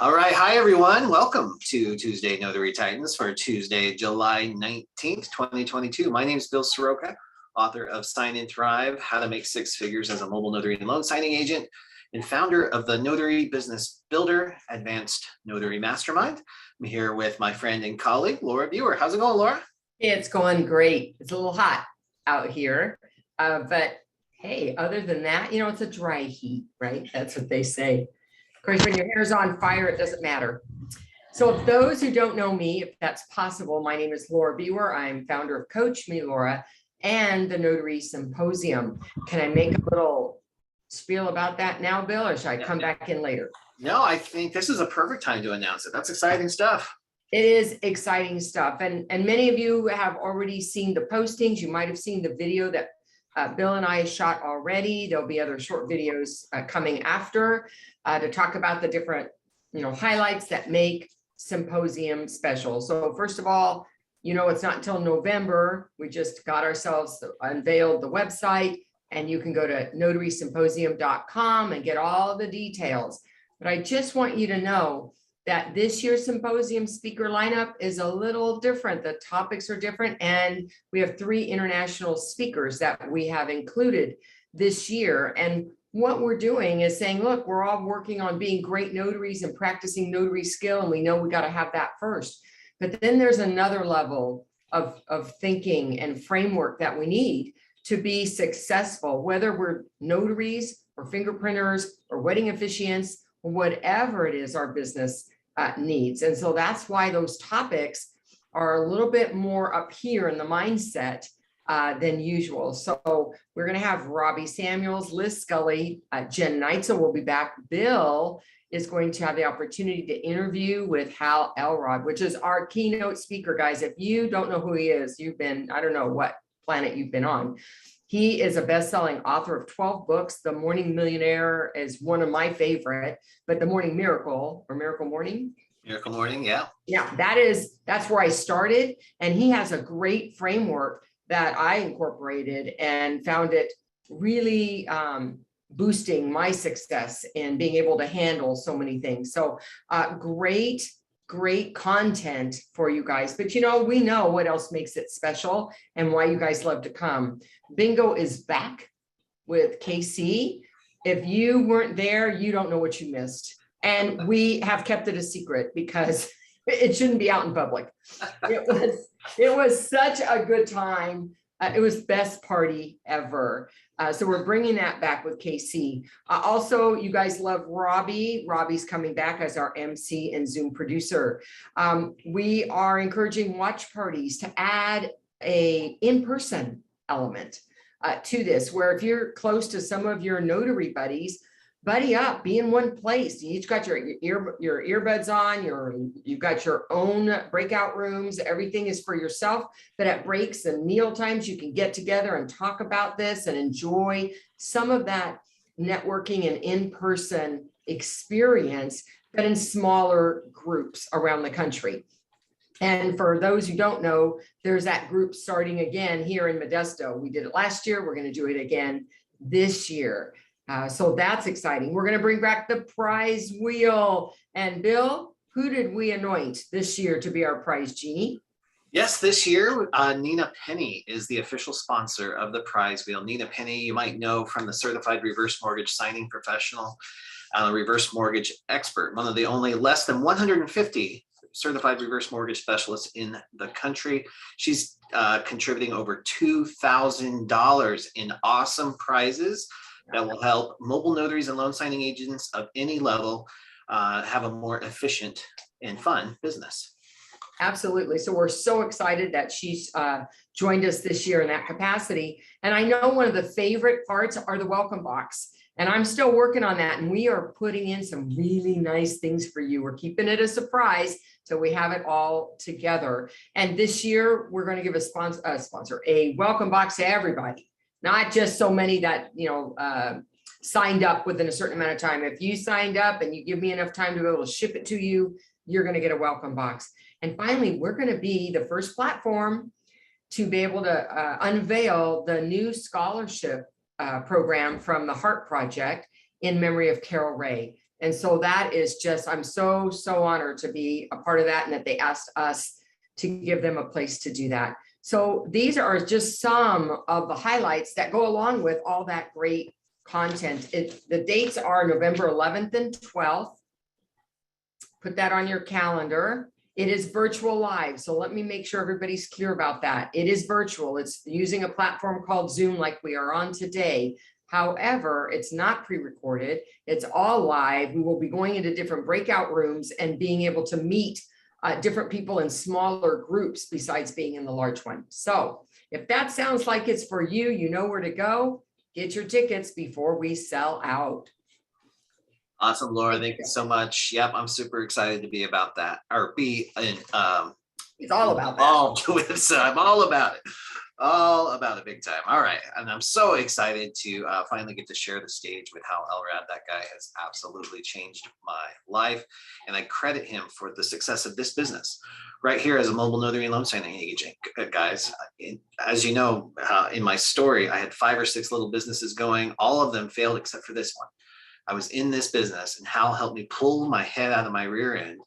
All right. Hi, everyone. Welcome to Tuesday Notary Titans for Tuesday, July 19th, 2022. My name is Bill Soroka, author of Sign and Thrive, How to Make Six Figures as a Mobile Notary and Loan Signing Agent, and founder of the Notary Business Builder Advanced Notary Mastermind. I'm here with my friend and colleague, Laura Biewer. How's it going, Laura? It's going great. It's a little hot out here, but hey, other than that, it's a dry heat, right? That's what they say. Of course, when your hair's on fire, it doesn't matter. So if those who don't know me, if that's possible, my name is Laura Biewer. I'm founder of Coach Me Laura and the Notary Symposium. Can I make a little spiel about that now, Bill, or should I come back in later? No, I think this is a perfect time to announce it. That's exciting stuff. It is exciting stuff. And many of you have already seen the postings. You might have seen the video that Bill and I shot already. There'll be other short videos coming after to talk about the different, highlights that make Symposium special. So first of all, it's not until November. We just got ourselves unveiled the website, and you can go to notarysymposium.com and get all the details. But I just want you to know that this year's symposium speaker lineup is a little different. The topics are different, and we have 3 international speakers that we have included this year. And what we're doing is saying, look, we're all working on being great notaries and practicing notary skill, and we know we got to have that first. But then there's another level of thinking and framework that we need to be successful, whether we're notaries or fingerprinters or wedding officiants, or whatever it is our business needs. And so that's why those topics are a little bit more up here in the mindset than usual. So we're going to have Robbie Samuels, Liz Scully, Jen Neitzel will be back. Bill is going to have the opportunity to interview with Hal Elrod, which is our keynote speaker, guys. If you don't know who he is, I don't know what planet you've been on. He is a best-selling author of 12 books. The Morning Millionaire is one of my favorite, but The Morning Miracle or Miracle Morning. Miracle Morning, yeah. Yeah, that's where I started. And he has a great framework that I incorporated and found it really boosting my success in being able to handle so many things. So great content for you guys. But we know what else makes it special and why you guys love to come. Bingo is back with KC. If you weren't there, you don't know what you missed. And we have kept it a secret because it shouldn't be out in public. It was such a good time. It was best party ever. So we're bringing that back with KC. Also, you guys love Robbie. Robbie's coming back as our MC and Zoom producer. We are encouraging watch parties to add a in-person element to this, where if you're close to some of your notary buddies, buddy up, be in one place. You each got your earbuds on, you've got your own breakout rooms. Everything is for yourself, but at breaks and meal times, you can get together and talk about this and enjoy some of that networking and in-person experience, but in smaller groups around the country. And for those who don't know, there's that group starting again here in Modesto. We did it last year. We're going to do it again this year. So that's exciting. We're going to bring back the prize wheel. And Bill, who did we anoint this year to be our prize genie? Yes, this year, Nina Penny is the official sponsor of the prize wheel. Nina Penny, you might know from the certified reverse mortgage signing professional, reverse mortgage expert, one of the only less than 150 certified reverse mortgage specialists in the country. She's contributing over $2,000 in awesome prizes that will help mobile notaries and loan signing agents of any level have a more efficient and fun business. Absolutely. So we're so excited that she's joined us this year in that capacity. And I know one of the favorite parts are the welcome box. And I'm still working on that. And we are putting in some really nice things for you. We're keeping it a surprise so we have it all together. And this year, we're going to give a welcome box to everybody. Not just so many that, signed up within a certain amount of time. If you signed up and you give me enough time to be able to ship it to you, you're going to get a welcome box. And finally, we're going to be the first platform to be able to unveil the new scholarship program from the Heart Project in memory of Carol Ray. And so that is just, I'm so honored to be a part of that, and that they asked us to give them a place to do that. So these are just some of the highlights that go along with all that great content. The dates are November 11th and 12th. Put that on your calendar. It is virtual live. So let me make sure everybody's clear about that. It is virtual. It's using a platform called Zoom like we are on today. However, it's not pre-recorded. It's all live. We will be going into different breakout rooms and being able to meet different people in smaller groups besides being in the large one. So if that sounds like it's for you, you know where to go. Get your tickets before we sell out. Awesome, Laura. Thank you so much. Yep, I'm super excited to be about that, or be in. It's all about that. I'm all about it. All about it big time. All right. And I'm so excited to finally get to share the stage with Hal Elrod. That guy has absolutely changed my life. And I credit him for the success of this business right here as a mobile notary and loan signing agent, guys. As you know, in my story, I had 5 or 6 little businesses going. All of them failed except for this one. I was in this business, and Hal helped me pull my head out of my rear end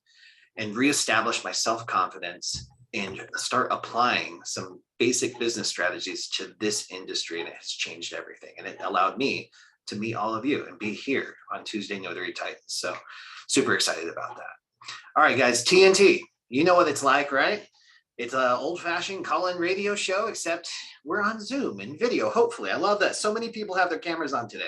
and reestablish my self-confidence and start applying some basic business strategies to this industry. And it has changed everything. And it allowed me to meet all of you and be here on Tuesday Notary Titans. So super excited about that. All right, guys, TNT, you know what it's like, right? It's an old-fashioned call-in radio show, except we're on Zoom and video, hopefully. I love that so many people have their cameras on today.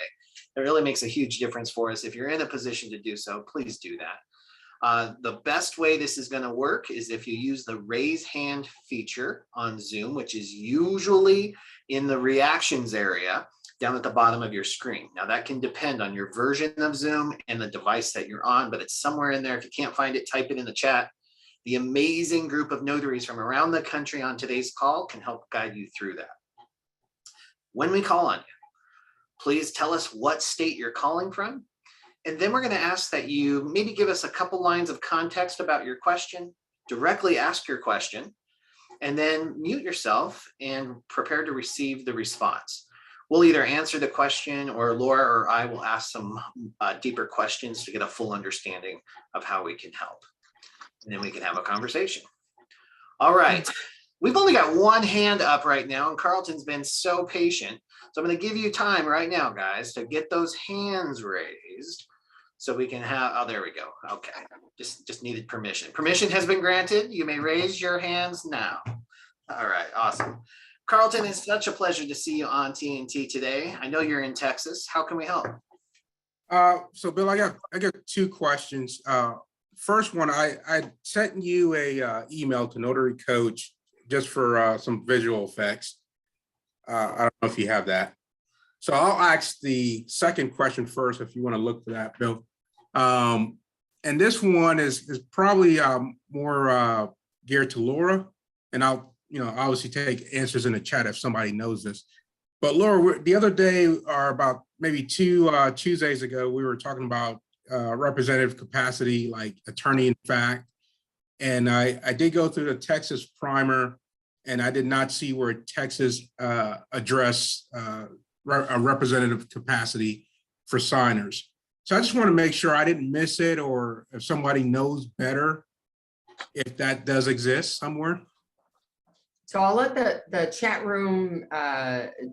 It really makes a huge difference for us. If you're in a position to do so, please do that. The best way this is going to work is if you use the raise hand feature on Zoom, which is usually in the reactions area down at the bottom of your screen. Now that can depend on your version of Zoom and the device that you're on, but it's somewhere in there. If you can't find it, type it in the chat. The amazing group of notaries from around the country on today's call can help guide you through that. When we call on you, please tell us what state you're calling from. And then we're going to ask that you maybe give us a couple lines of context about your question, directly ask your question, and then mute yourself and prepare to receive the response. We'll either answer the question, or Laura or I will ask some deeper questions to get a full understanding of how we can help. And then we can have a conversation. All right. We've only got one hand up right now, and Carlton's been so patient. So I'm going to give you time right now, guys, to get those hands raised so we can have, oh, there we go. Okay, just needed permission. Permission has been granted. You may raise your hands now. All right, awesome. Carlton, it's such a pleasure to see you on TNT today. I know you're in Texas. How can we help? So Bill, I got 2 questions. First one, I sent you a email to Notary Coach just for some visual effects. I don't know if you have that. So I'll ask the second question first, if you want to look for that, Bill. And this one is probably more geared to Laura, and I'll obviously take answers in the chat if somebody knows this. But Laura, the other day, or about maybe 2 Tuesdays ago, we were talking about representative capacity, like attorney in fact. And I did go through the Texas primer, and I did not see where Texas address a representative capacity for signers. So I just want to make sure I didn't miss it, or if somebody knows better, if that does exist somewhere. So I'll let the chat room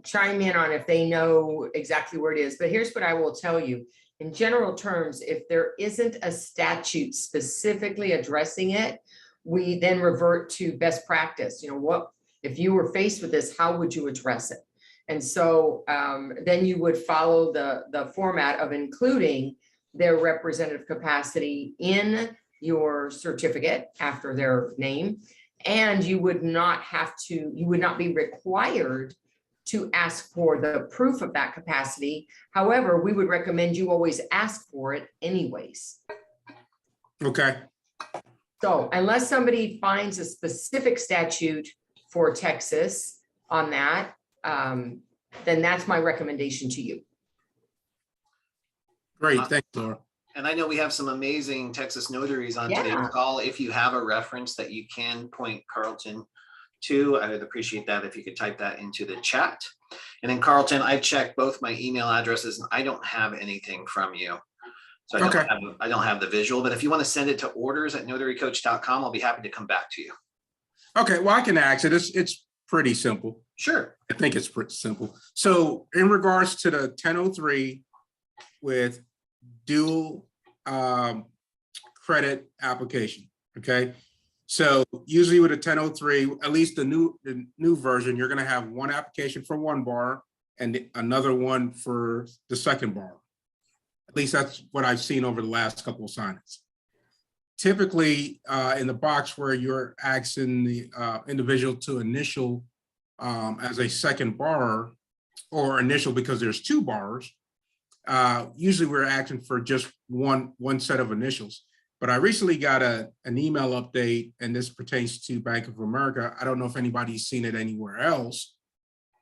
chime in on if they know exactly where it is. But here's what I will tell you. In general terms, if there isn't a statute specifically addressing it, we then revert to best practice. What if you were faced with this, how would you address it? And so then you would follow the format of including their representative capacity in your certificate after their name. And you would not be required to ask for the proof of that capacity. However, we would recommend you always ask for it anyways. Okay. So unless somebody finds a specific statute for Texas on that, then that's my recommendation to you. Great, thanks, Laura. And I know we have some amazing Texas notaries on today's call. If you have a reference that you can point Carlton to, I would appreciate that if you could type that into the chat. And then Carlton, I checked both my email addresses and I don't have anything from you. So Okay. I don't have the visual, but if you want to send it to orders@notarycoach.com, I'll be happy to come back to you. Okay, well, I can ask it. It's pretty simple. Sure. I think it's pretty simple. So in regards to the 1003 with dual credit application, okay? So usually with a 1003, at least the new version, you're gonna have one application for one bar and another one for the second bar. At least that's what I've seen over the last couple of signings. Typically, in the box where you're asking the individual to initial as a second bar or initial because there's two bars, usually we're asking for just one set of initials. But I recently got an email update, and this pertains to Bank of America. I don't know if anybody's seen it anywhere else,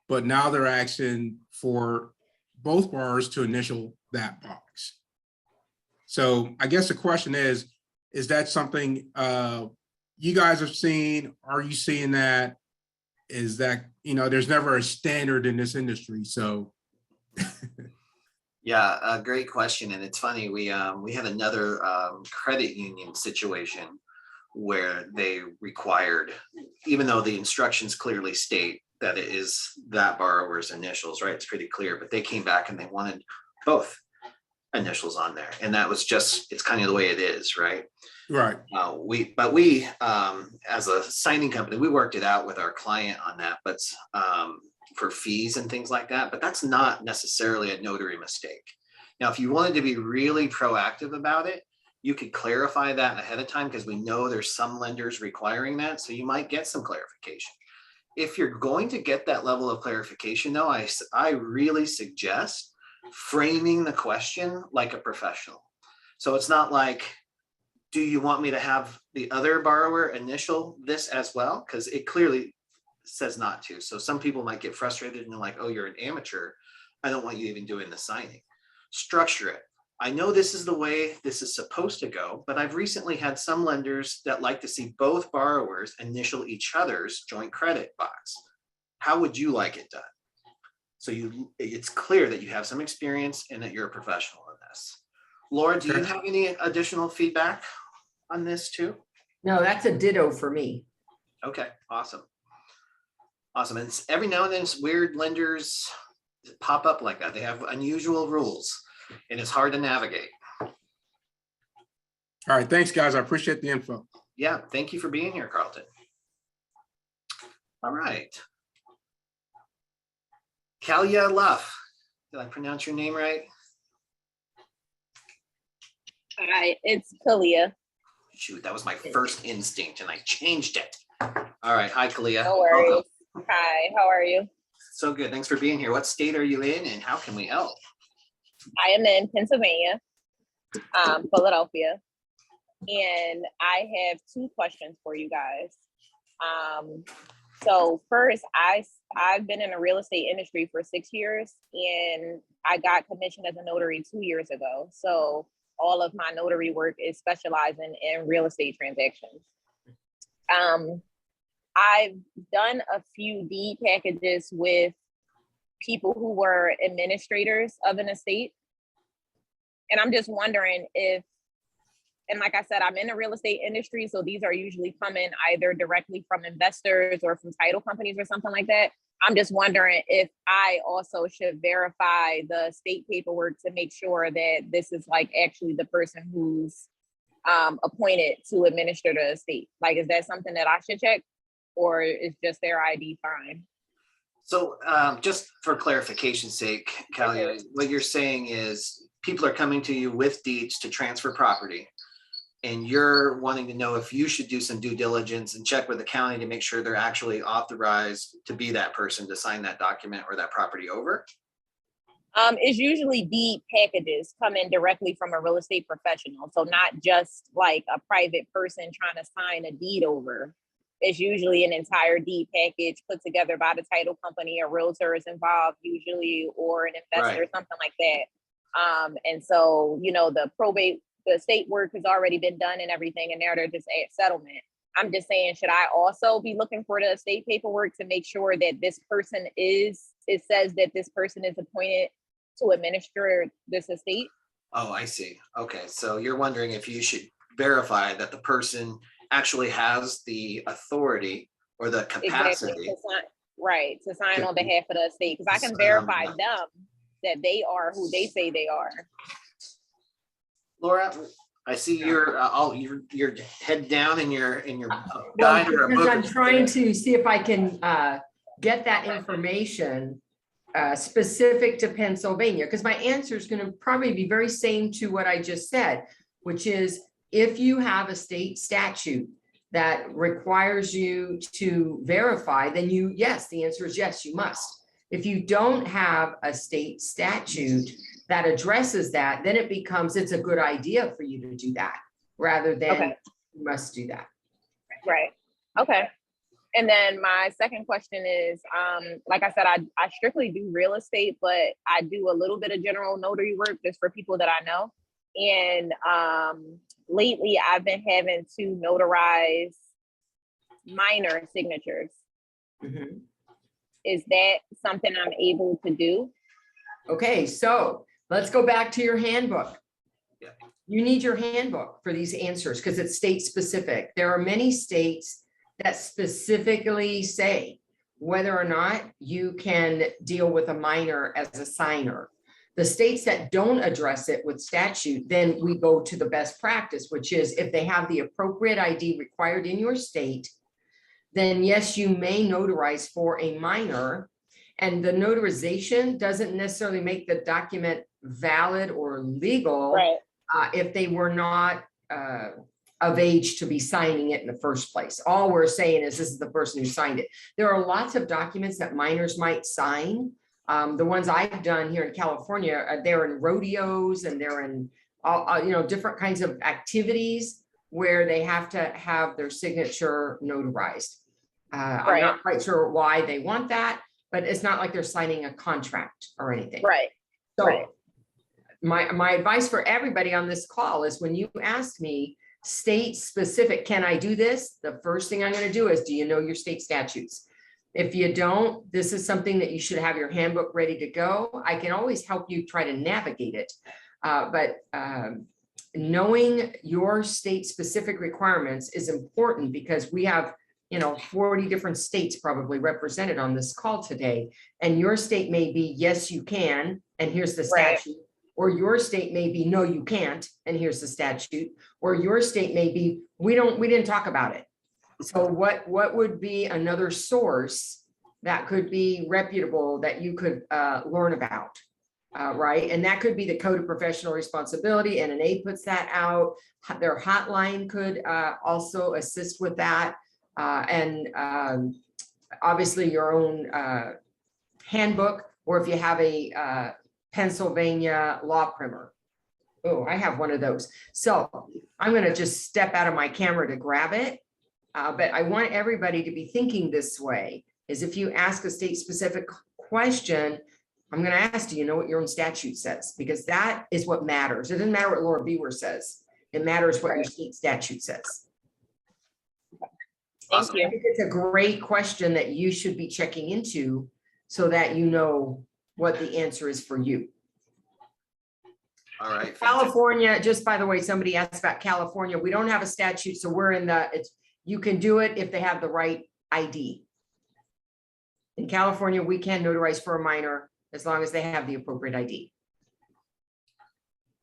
but now they're asking for both bars to initial that box. So I guess the question is that something you guys have seen? Are you seeing that? Is that, there's never a standard in this industry, so. Yeah, a great question. And it's funny, we had another credit union situation where they required, even though the instructions clearly state that it is that borrower's initials, right? It's pretty clear, but they came back and they wanted both initials on there. And that was just, it's kind of the way it is, right? Right. We as a signing company, we worked it out with our client on that, but for fees and things like that, but that's not necessarily a notary mistake. Now, if you wanted to be really proactive about it, you could clarify that ahead of time because we know there's some lenders requiring that. So you might get some clarification. If you're going to get that level of clarification though, I really suggest framing the question like a professional. So it's not like, do you want me to have the other borrower initial this as well? Because it clearly says not to. So some people might get frustrated and they're like, oh, you're an amateur. I don't want you even doing the signing. Structure it. I know this is the way this is supposed to go, but I've recently had some lenders that like to see both borrowers initial each other's joint credit box. How would you like it done? So it's clear that you have some experience and that you're a professional in this. Laura, do you have any additional feedback on this too? No, that's a ditto for me. Okay, awesome. Awesome. And every now and then weird lenders pop up like that. They have unusual rules and it's hard to navigate. All right, thanks guys. I appreciate the info. Yeah, thank you for being here, Carlton. All right. Kalia Luff. Did I pronounce your name right? Hi, it's Kalia. Shoot, that was my first instinct and I changed it. All right, hi Kalia. No worries. Welcome. Hi, how are you? So good, thanks for being here. What state are you in and how can we help? I am in Pennsylvania, Philadelphia, and I have two questions for you guys. So first, I've been in the real estate industry for 6 years, and I got commissioned as a notary 2 years ago. So all of my notary work is specializing in real estate transactions. I've done a few deed packages with people who were administrators of an estate. And I'm just wondering if, and like I said, I'm in the real estate industry, so these are usually coming either directly from investors or from title companies or something like that. I'm just wondering if I also should verify the estate paperwork to make sure that this is like actually the person who's appointed to administer the estate. Like, is that something that I should check, or is just their ID fine? So just for clarification's sake, Kalia, what you're saying is people are coming to you with deeds to transfer property, and you're wanting to know if you should do some due diligence and check with the county to make sure they're actually authorized to be that person to sign that document or that property over? It's usually deed packages coming directly from a real estate professional. So not just like a private person trying to sign a deed over. It's usually an entire deed package put together by the title company. A realtor is involved usually, or an investor, Right. something like that. And so, the probate, the estate work has already been done and everything, and now they're just at settlement. I'm just saying, should I also be looking for the estate paperwork to make sure that this person it says that this person is appointed to administer this estate? Oh, I see. Okay, so you're wondering if you should verify that the person actually has the authority or the Exactly. capacity. Right, to sign to- on behalf of the state, because I can verify them that they are who they say they are. Laura, I see your head down in your Well, guide or a because book. I'm trying to see if I can get that information specific to Pennsylvania, because my answer is going to probably be very same to what I just said, which is if you have a state statute that requires you to verify, then yes, the answer is yes, you must. If you don't have a state statute that addresses that, then it's a good idea for you to do that rather than Okay. you must do that. Right. Okay. And then my second question is, like I said, I strictly do real estate, but I do a little bit of general notary work just for people that I know. And lately I've been having to notarize minor signatures. Mhm. Is that something I'm able to do? Okay, so let's go back to your handbook. Yeah. You need your handbook for these answers because it's state specific. There are many states that specifically say whether or not you can deal with a minor as a signer. The states that don't address it with statute, then we go to the best practice, which is if they have the appropriate ID required in your state, then yes, you may notarize for a minor. And the notarization doesn't necessarily make the document valid or legal Right. if they were not of age to be signing it in the first place. All we're saying is this is the person who signed it. There are lots of documents that minors might sign. The ones I've done here in California, they're in rodeos and they're in different kinds of activities where they have to have their signature notarized. I'm not quite sure why they want that, but it's not like they're signing a contract or anything. Right. So Right. my advice for everybody on this call is when you ask me state specific, can I do this? The first thing I'm going to do is, do you know your state statutes? If you don't, this is something that you should have your handbook ready to go. I can always help you try to navigate it. But knowing your state specific requirements is important because we have 40 different states probably represented on this call today. And your state may be, yes, you can, and here's the statute. Or your state may be, no, you can't, and here's the statute. Or your state may be, we didn't talk about it. So what would be another source that could be reputable that you could learn about, right? And that could be the Code of Professional Responsibility. NNA puts that out. Their hotline could also assist with that. And obviously your own handbook, or if you have a Pennsylvania law primer. Oh, I have one of those. So I'm going to just step out of my camera to grab it. But I want everybody to be thinking this way, is if you ask a state specific question, I'm going to ask, do you know what your own statute says? Because that is what matters. It doesn't matter what Laura Biewer says. It matters what your state statute says. Thank you. I think it's a great question that you should be checking into so that you know what the answer is for you. All right. California, just by the way, somebody asked about California. We don't have a statute, so we're in you can do it if they have the right ID. In California, we can notarize for a minor as long as they have the appropriate ID.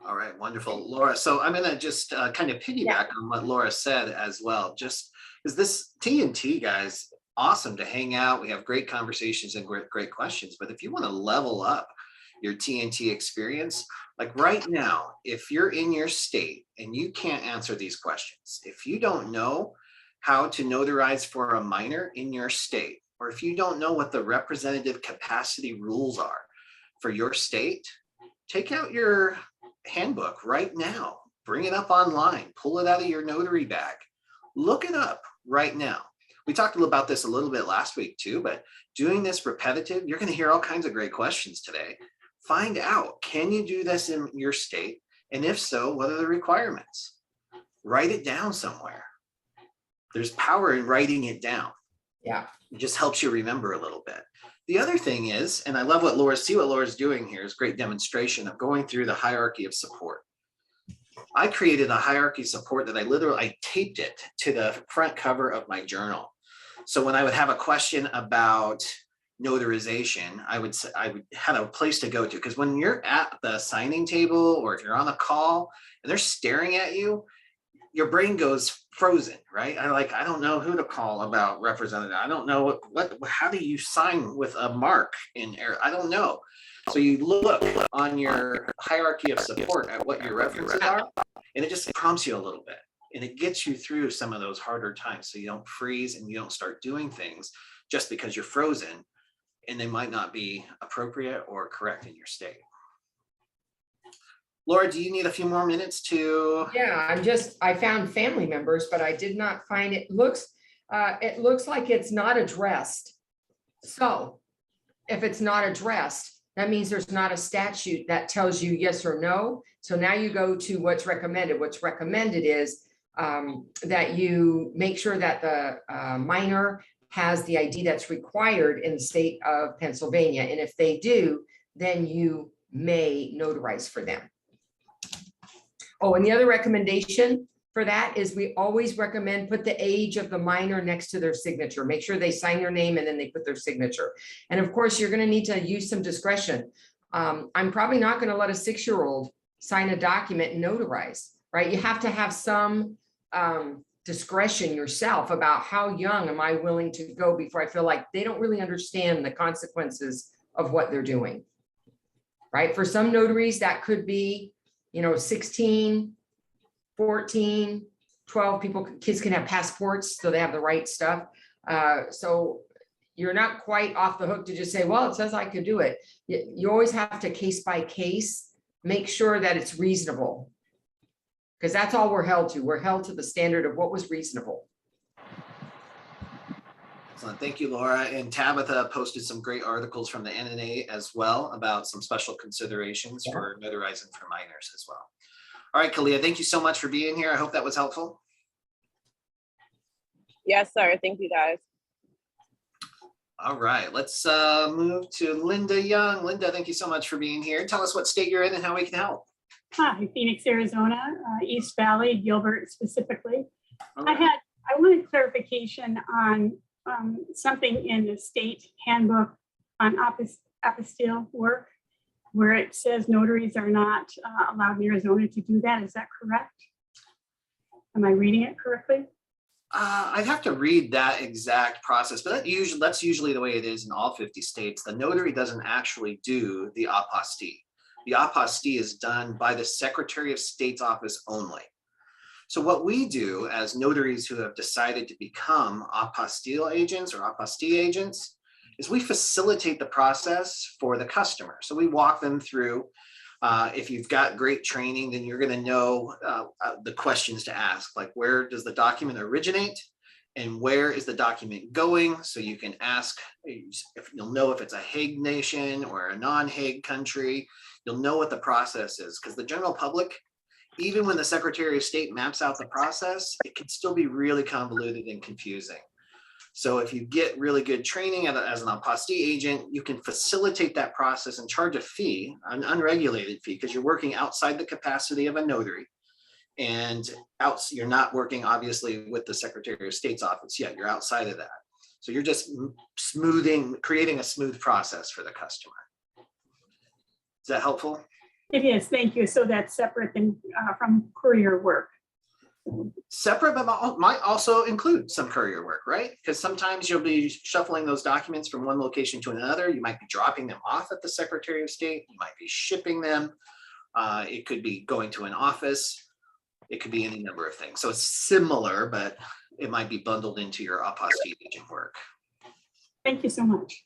All right, wonderful, Laura. So I'm going to just kind of piggyback on what Laura said as well. Just because this TNT, guys, awesome to hang out. We have great conversations and great questions. But if you want to level up your TNT experience, like right now, if you're in your state and you can't answer these questions, if you don't know how to notarize for a minor in your state, or if you don't know what the representative capacity rules are for your state, take out your handbook right now, bring it up online, pull it out of your notary bag, look it up right now. We talked about this a little bit last week too, but doing this repetitive, you're going to hear all kinds of great questions today. Find out, can you do this in your state? And if so, what are the requirements? Write it down somewhere. There's power in writing it down. Yeah. It just helps you remember a little bit. The other thing is, and I love what Laura's doing here is great demonstration of going through the hierarchy of support. I created a hierarchy support that I taped it to the front cover of my journal. So when I would have a question about notarization, I would have a place to go to, because when you're at the signing table or if you're on a call and they're staring at you, your brain goes frozen, right? I don't know who to call about representative. I don't know how do you sign with a mark in error? I don't know. So you look on your hierarchy of support at what your references are, and it just prompts you a little bit, and it gets you through some of those harder times. So you don't freeze and you don't start doing things just because you're frozen and they might not be appropriate or correct in your state. Laura, do you need a few more minutes to? Yeah, I found family members, but I did not find it. It looks like it's not addressed. So if it's not addressed, that means there's not a statute that tells you yes or no. So now you go to what's recommended. What's recommended is that you make sure that the minor has the ID that's required in the state of Pennsylvania. And if they do, then you may notarize for them. Oh, and the other recommendation for that is we always recommend put the age of the minor next to their signature. Make sure they sign their name and then they put their signature. And of course, you're going to need to use some discretion. I'm probably not going to let a 6-year-old sign a document and notarize, right? You have to have some discretion yourself about how young am I willing to go before I feel like they don't really understand the consequences of what they're doing, right? For some notaries, that could be 16, 14, 12 kids can have passports, so they have the right stuff. So you're not quite off the hook to just say, well, it says I could do it. You always have to case by case, make sure that it's reasonable. Because that's all we're held to. We're held to the standard of what was reasonable. Excellent. Thank you, Laura. And Tabitha posted some great articles from the NNA as well about some special considerations for notarizing for minors as well. All right, Kalia, thank you so much for being here. I hope that was helpful. Yes, sir. Thank you, guys. All right, let's move to Linda Young. Linda, thank you so much for being here. Tell us what state you're in and how we can help. Hi, Phoenix, Arizona, East Valley, Gilbert specifically. Right. I wanted clarification on something in the state handbook on apostille work, where it says notaries are not allowed in Arizona to do that. Is that correct? Am I reading it correctly? I'd have to read that exact process, but that's usually the way it is in all 50 states. The notary doesn't actually do the apostille. The apostille is done by the Secretary of State's office only. So what we do as notaries who have decided to become apostille agents or apostille agents is we facilitate the process for the customer. So we walk them through. If you've got great training, then you're going to know the questions to ask, like where does the document originate and where is the document going? So you can ask, if you'll know if it's a Hague nation or a non-Hague country. You'll know what the process is, because the general public, even when the Secretary of State maps out the process, it can still be really convoluted and confusing. So if you get really good training as an apostille agent, you can facilitate that process and charge a fee, an unregulated fee, because you're working outside the capacity of a notary. And you're not working, obviously, with the Secretary of State's office yet. You're outside of that. So you're just creating a smooth process for the customer. Is that helpful? It is, thank you. So that's separate than from courier work. Separate, but might also include some courier work, right? Because sometimes you'll be shuffling those documents from one location to another. You might be dropping them off at the Secretary of State. You might be shipping them. It could be going to an office. It could be any number of things. So it's similar, but it might be bundled into your apostille agent work. Thank you so much.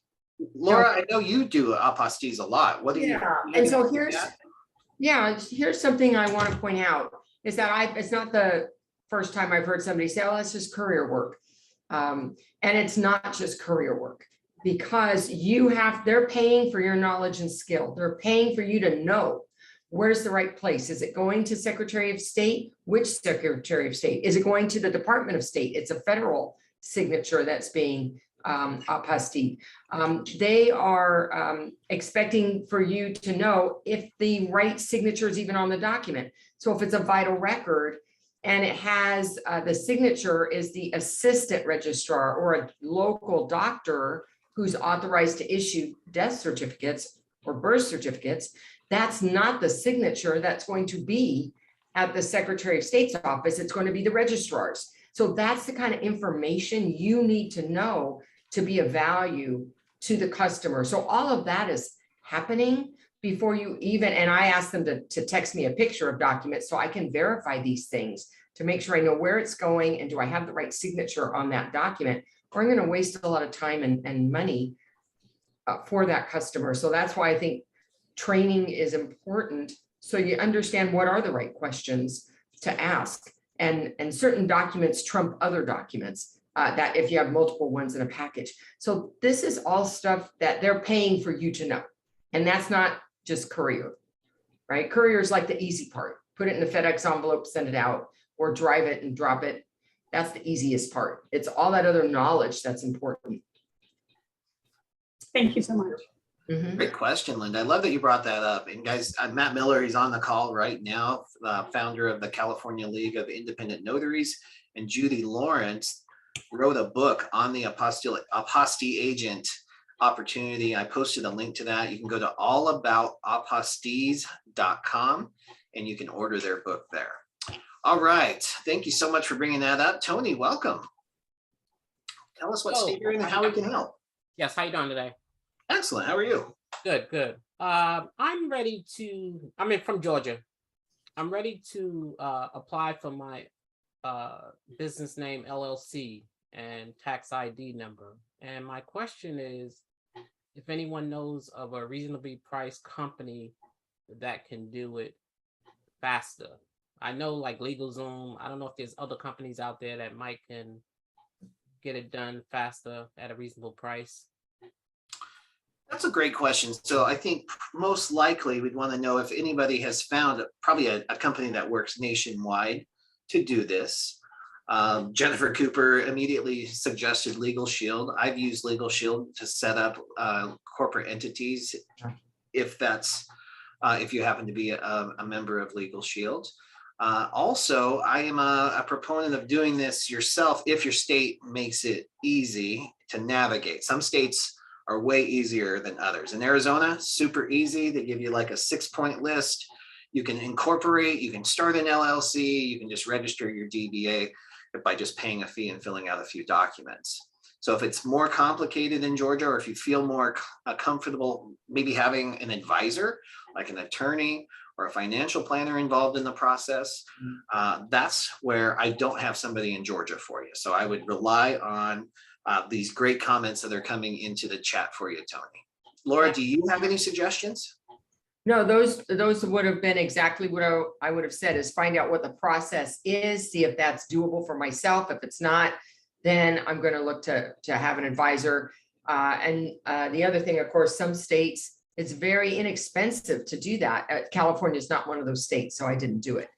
Laura, I know you do apostilles a lot. What do you? And so here's something I want to point out is that it's not the first time I've heard somebody say, oh, it's just courier work. And it's not just courier work, because they're paying for your knowledge and skill. They're paying for you to know where's the right place. Is it going to Secretary of State? Which Secretary of State? Is it going to the Department of State? It's a federal signature that's being Apostille. They are expecting for you to know if the right signature is even on the document. So if it's a vital record and it has the signature is the assistant registrar or a local doctor who's authorized to issue death certificates or birth certificates, that's not the signature that's going to be at the Secretary of State's office. It's going to be the registrar's. So that's the kind of information you need to know to be of value to the customer. So all of that is happening before you even, and I ask them to text me a picture of documents so I can verify these things to make sure I know where it's going and do I have the right signature on that document, or I'm going to waste a lot of time and money for that customer. So that's why I think training is important. So you understand what are the right questions to ask, and certain documents trump other documents that if you have multiple ones in a package. So this is all stuff that they're paying for you to know. And that's not just courier, right? Courier is like the easy part. Put it in the FedEx envelope, send it out, or drive it and drop it. That's the easiest part. It's all that other knowledge that's important. Thank you so much. Mhm. Great question, Linda. I love that you brought that up. And guys, Matt Miller, he's on the call right now, founder of the California League of Independent Notaries. And Judy Lawrence wrote a book on the apostille agent opportunity. I posted a link to that. You can go to allaboutapostilles.com and you can order their book there. All right. Thank you so much for bringing that up. Tony, welcome. Tell us what state you're in and how we can help. Yes, how you doing today? Excellent. How are you? Good, good. I'm from Georgia. I'm ready to apply for my business name LLC and tax ID number. And my question is, if anyone knows of a reasonably priced company that can do it faster. I know like LegalZoom. I don't know if there's other companies out there that might can get it done faster at a reasonable price. That's a great question. So I think most likely we'd want to know if anybody has found probably a company that works nationwide to do this. Jennifer Cooper immediately suggested Legal Shield. I've used Legal Shield to set up corporate entities if that's if you happen to be a member of Legal Shield. Also, I am a proponent of doing this yourself if your state makes it easy to navigate. Some states are way easier than others. In Arizona, super easy. They give you like a 6-point list. You can incorporate, you can start an LLC, you can just register your DBA by just paying a fee and filling out a few documents. So if it's more complicated in Georgia, or if you feel more comfortable maybe having an advisor, like an attorney or a financial planner involved in the process, that's where I don't have somebody in Georgia for you. So I would rely on these great comments that are coming into the chat for you, Tony. Laura, do you have any suggestions? No, those would have been exactly what I would have said, is find out what the process is, see if that's doable for myself. If it's not, then I'm going to look to have an advisor. And the other thing, of course, some states, it's very inexpensive to do that. California is not one of those states, so I didn't do it.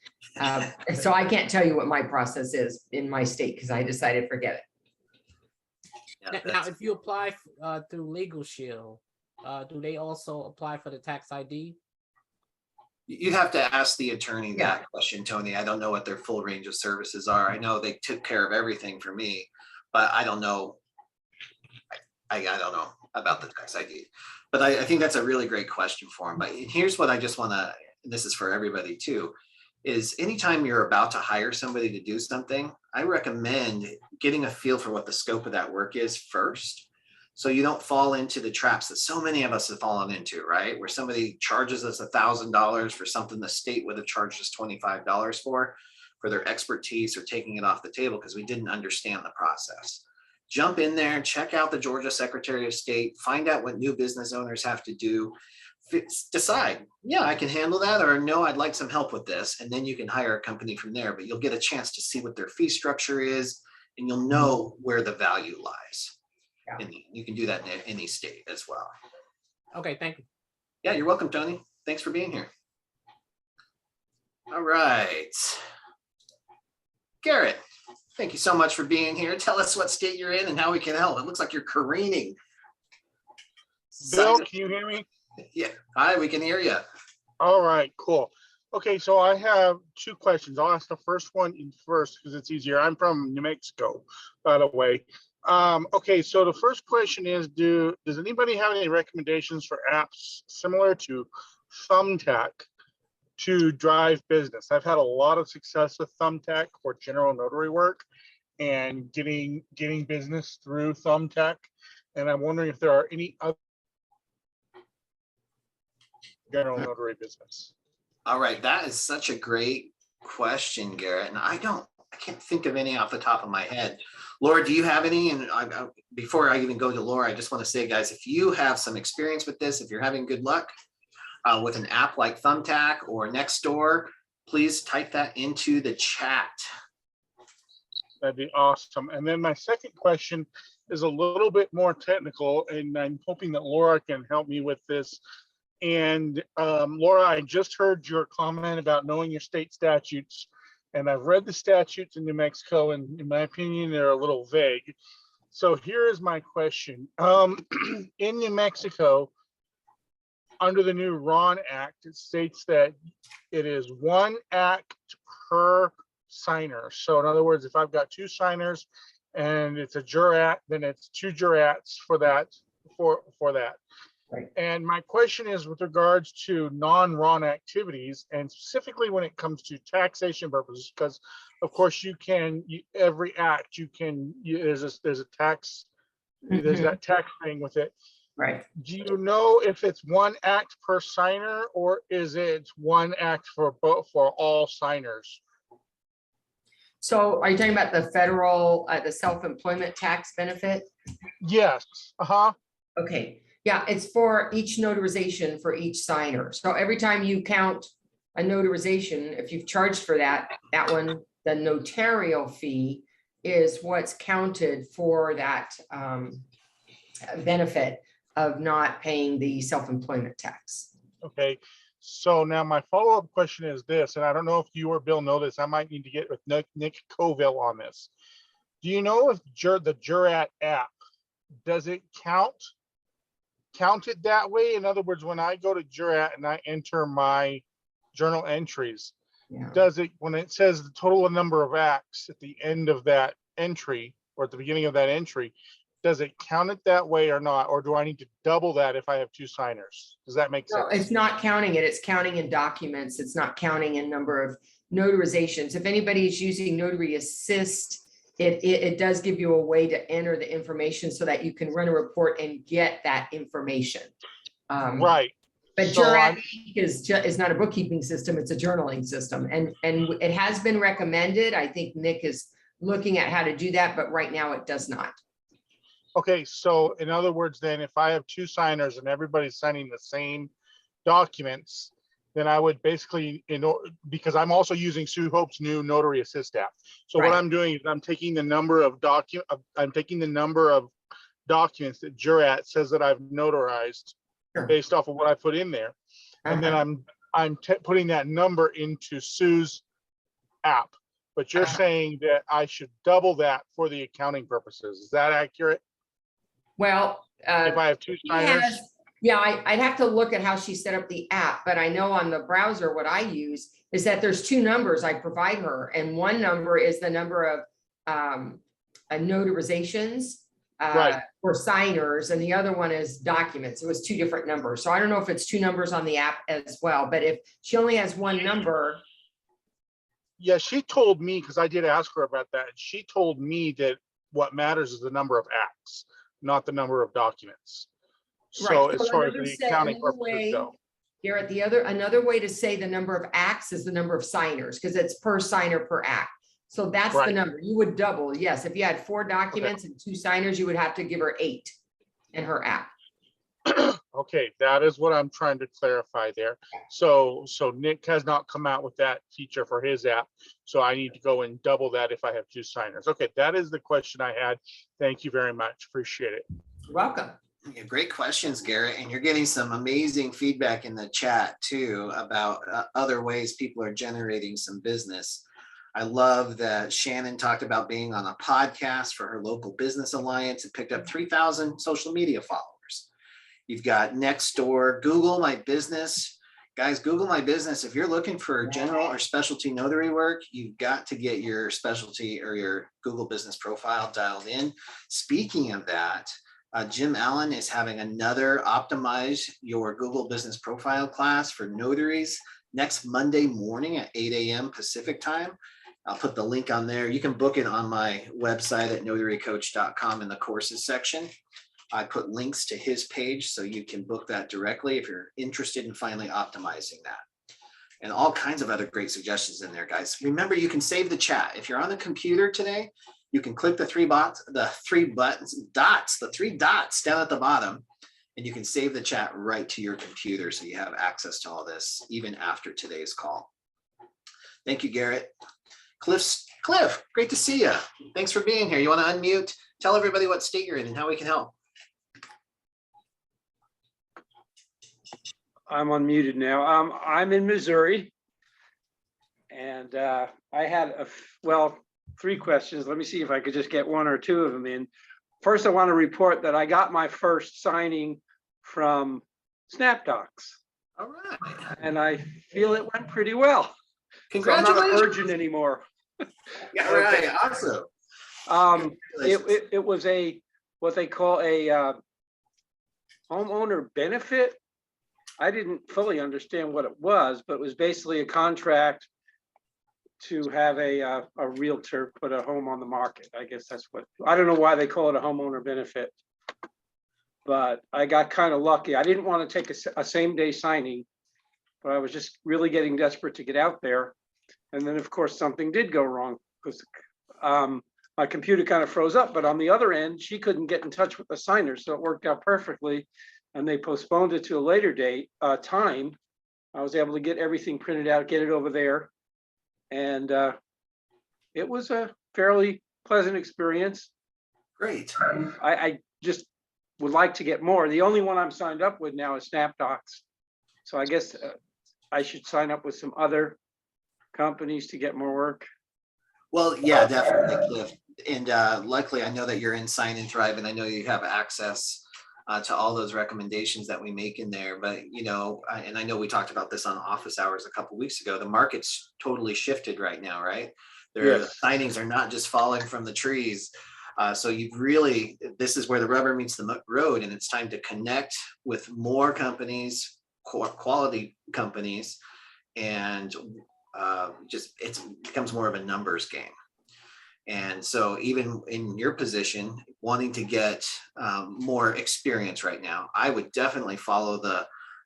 So I can't tell you what my process is in my state because I decided to forget it. Yeah, Now, if you apply through Legal Shield, do they also apply for the tax ID? you'd have to ask the attorney that question, Tony. I don't know what their full range of services are. I know they took care of everything for me, but I don't know. I don't know about the tax ID. But I think that's a really great question for him. But here's what I just want to, this is for everybody too, is anytime you're about to hire somebody to do something, I recommend getting a feel for what the scope of that work is first. So you don't fall into the traps that so many of us have fallen into, right? Where somebody charges us $1,000 for something the state would have charged us $25 for their expertise or taking it off the table because we didn't understand the process. Jump in there, check out the Georgia Secretary of State, find out what new business owners have to do, decide, yeah, I can handle that, or no, I'd like some help with this. And then you can hire a company from there, but you'll get a chance to see what their fee structure is, and you'll know where the value lies. Yeah. And you can do that in any state as well. Okay, thank you. Yeah, you're welcome, Tony. Thanks for being here. All right. Garrett, Thank you so much for being here. Tell us what state you're in and how we can help. It looks like you're careening. Bill, can you hear me? Yeah, hi, we can hear you. All right, cool. Okay, so I have two questions. I'll ask the first one first because it's easier. I'm from New Mexico, by the way. Okay, so the first question is, does anybody have any recommendations for apps similar to Thumbtack to drive business? I've had a lot of success with Thumbtack for general notary work and getting business through Thumbtack. And I'm wondering if there are any other general notary business. All right, that is such a great question, Garrett, and I can't think of any off the top of my head. Laura, do you have any? And before I even go to Laura, I just want to say, guys, if you have some experience with this, if you're having good luck with an app like Thumbtack or Nextdoor, please type that into the chat. That'd be awesome. And then my second question is a little bit more technical, and I'm hoping that Laura can help me with this. And Laura, I just heard your comment about knowing your state statutes, and I've read the statutes in New Mexico, and in my opinion, they're a little vague. So here is my question. In New Mexico, under the new RON Act, it states that it is one act per signer. So in other words, if I've got two signers and it's a jurat, then it's two jurats for that. Right. And my question is with regards to non-RON activities, and specifically when it comes to taxation purposes, because of course every act there's a tax, there's that tax thing with it. Right. Do you know if it's one act per signer or is it one act for all signers? So are you talking about the federal, the self-employment tax benefit? Yes. Okay. Yeah, it's for each notarization for each signer. So every time you count a notarization, if you've charged for that one, the notarial fee is what's counted for that benefit of not paying the self-employment tax. Okay. So now my follow-up question is this, and I don't know if you or Bill know this. I might need to get with Nick Coville on this. Do you know if the Jurat app, does it count it that way? In other words, when I go to Jurat and I enter my journal entries, Yeah. does it, when it says the total number of acts at the end of that entry or at the beginning of that entry, does it count it that way or not? Or do I need to double that if I have two signers? Does that make sense? No, it's not counting it. It's counting in documents. It's not counting in number of notarizations. If anybody is using Notary Assist, it does give you a way to enter the information so that you can run a report and get that information. Right. But So Jurat is not a bookkeeping system, it's a journaling system. And it has been recommended. I think Nick is looking at how to do that, but right now it does not. Okay, so in other words, then if I have two signers and everybody's signing the same documents, then I would basically, because I'm also using Sue Hope's new Notary Assist app. So Right. what I'm doing is I'm taking the number of documents that Jurat says that I've notarized Sure. based off of what I put in there. And then I'm putting that number into Sue's app. But you're saying that I should double that for the accounting purposes. Is that accurate? Well, If I have two signers? yeah, I'd have to look at how she set up the app, but I know on the browser, what I use is that there's two numbers I provide her. And one number is the number of notarizations Right. for signers, and the other one is documents. It was two different numbers. So I don't know if it's two numbers on the app as well, but if she only has one number. Yeah, she told me, because I did ask her about that. She told me that what matters is the number of acts, not the number of documents. So Right. as far as another the accounting another purposes way- go. Garrett, another way to say the number of acts is the number of signers, because it's per signer per act. So that's the Right. number. You would double. Yes, if you had 4 documents and 2 signers, you would have to give her 8 in her app. Okay, that is what I'm trying to clarify there. So Nick has not come out with that feature for his app. So I need to go and double that if I have 2 signers. Okay, that is the question I had. Thank you very much. Appreciate it. You're welcome. Yeah, great questions, Garrett. And you're getting some amazing feedback in the chat too about other ways people are generating some business. I love that Shannon talked about being on a podcast for her local business alliance and picked up 3,000 social media followers. You've got Nextdoor, Google My Business. Guys, Google My Business. If you're looking for general or specialty notary work, you've got to get your specialty or your Google business profile dialed in. Speaking of that, Jim Allen is having another Optimize Your Google Business Profile class for notaries next Monday morning at 8 a.m. Pacific time. I'll put the link on there. You can book it on my website at notarycoach.com in the courses section. I put links to his page so you can book that directly if you're interested in finally optimizing that. And all kinds of other great suggestions in there, guys. Remember, you can save the chat. If you're on the computer today, you can click the three dots down at the bottom, and you can save the chat right to your computer so you have access to all this even after today's call. Thank you, Garrett. Cliff, great to see you. Thanks for being here. You want to unmute? Tell everybody what state you're in and how we can help. I'm unmuted now. I'm in Missouri, and I had three questions. Let me see if I could just get one or two of them in. First, I want to report that I got my first signing from SnapDocs. All right. And I feel it went pretty well. Congratulations. So I'm not a virgin anymore. Yeah, right. Awesome. It was what they call a homeowner benefit. I didn't fully understand what it was, but it was basically a contract to have a realtor put a home on the market. I guess that's what, I don't know why they call it a homeowner benefit, but I got kind of lucky. I didn't want to take a same day signing, but I was just really getting desperate to get out there. And then of course something did go wrong because my computer kind of froze up, but on the other end, she couldn't get in touch with the signer. So it worked out perfectly. And they postponed it to a later date time. I was able to get everything printed out, get it over there. And it was a fairly pleasant experience. Great. I just would like to get more. The only one I'm signed up with now is SnapDocs. So I guess I should sign up with some other companies to get more work. Well, yeah, definitely, Cliff. And luckily, I know that you're in Sign and Thrive, and I know you have access to all those recommendations that we make in there. But, you know, and I know we talked about this on office hours a couple of weeks ago, the market's totally shifted right now, right? Yes. Signings are not just falling from the trees. So you've really, this is where the rubber meets the road, and it's time to connect with more companies, quality companies, and it becomes more of a numbers game. And so even in your position, wanting to get more experience right now, I would definitely follow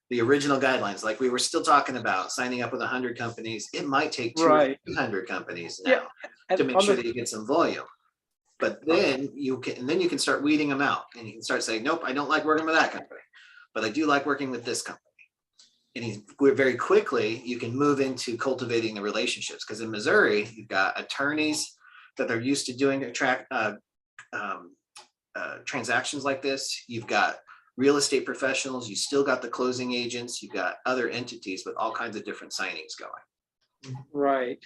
the original guidelines. Like we were still talking about signing up with 100 companies. It might take 200 companies now to make sure that you get some volume. But then you can start weeding them out, and you can start saying, nope, I don't like working with that company, but I do like working with this company. And very quickly, you can move into cultivating the relationships, because in Missouri, you've got attorneys that they're used to doing transactions like this. You've got real estate professionals. You still got the closing agents. You've got other entities with all kinds of different signings going. Right.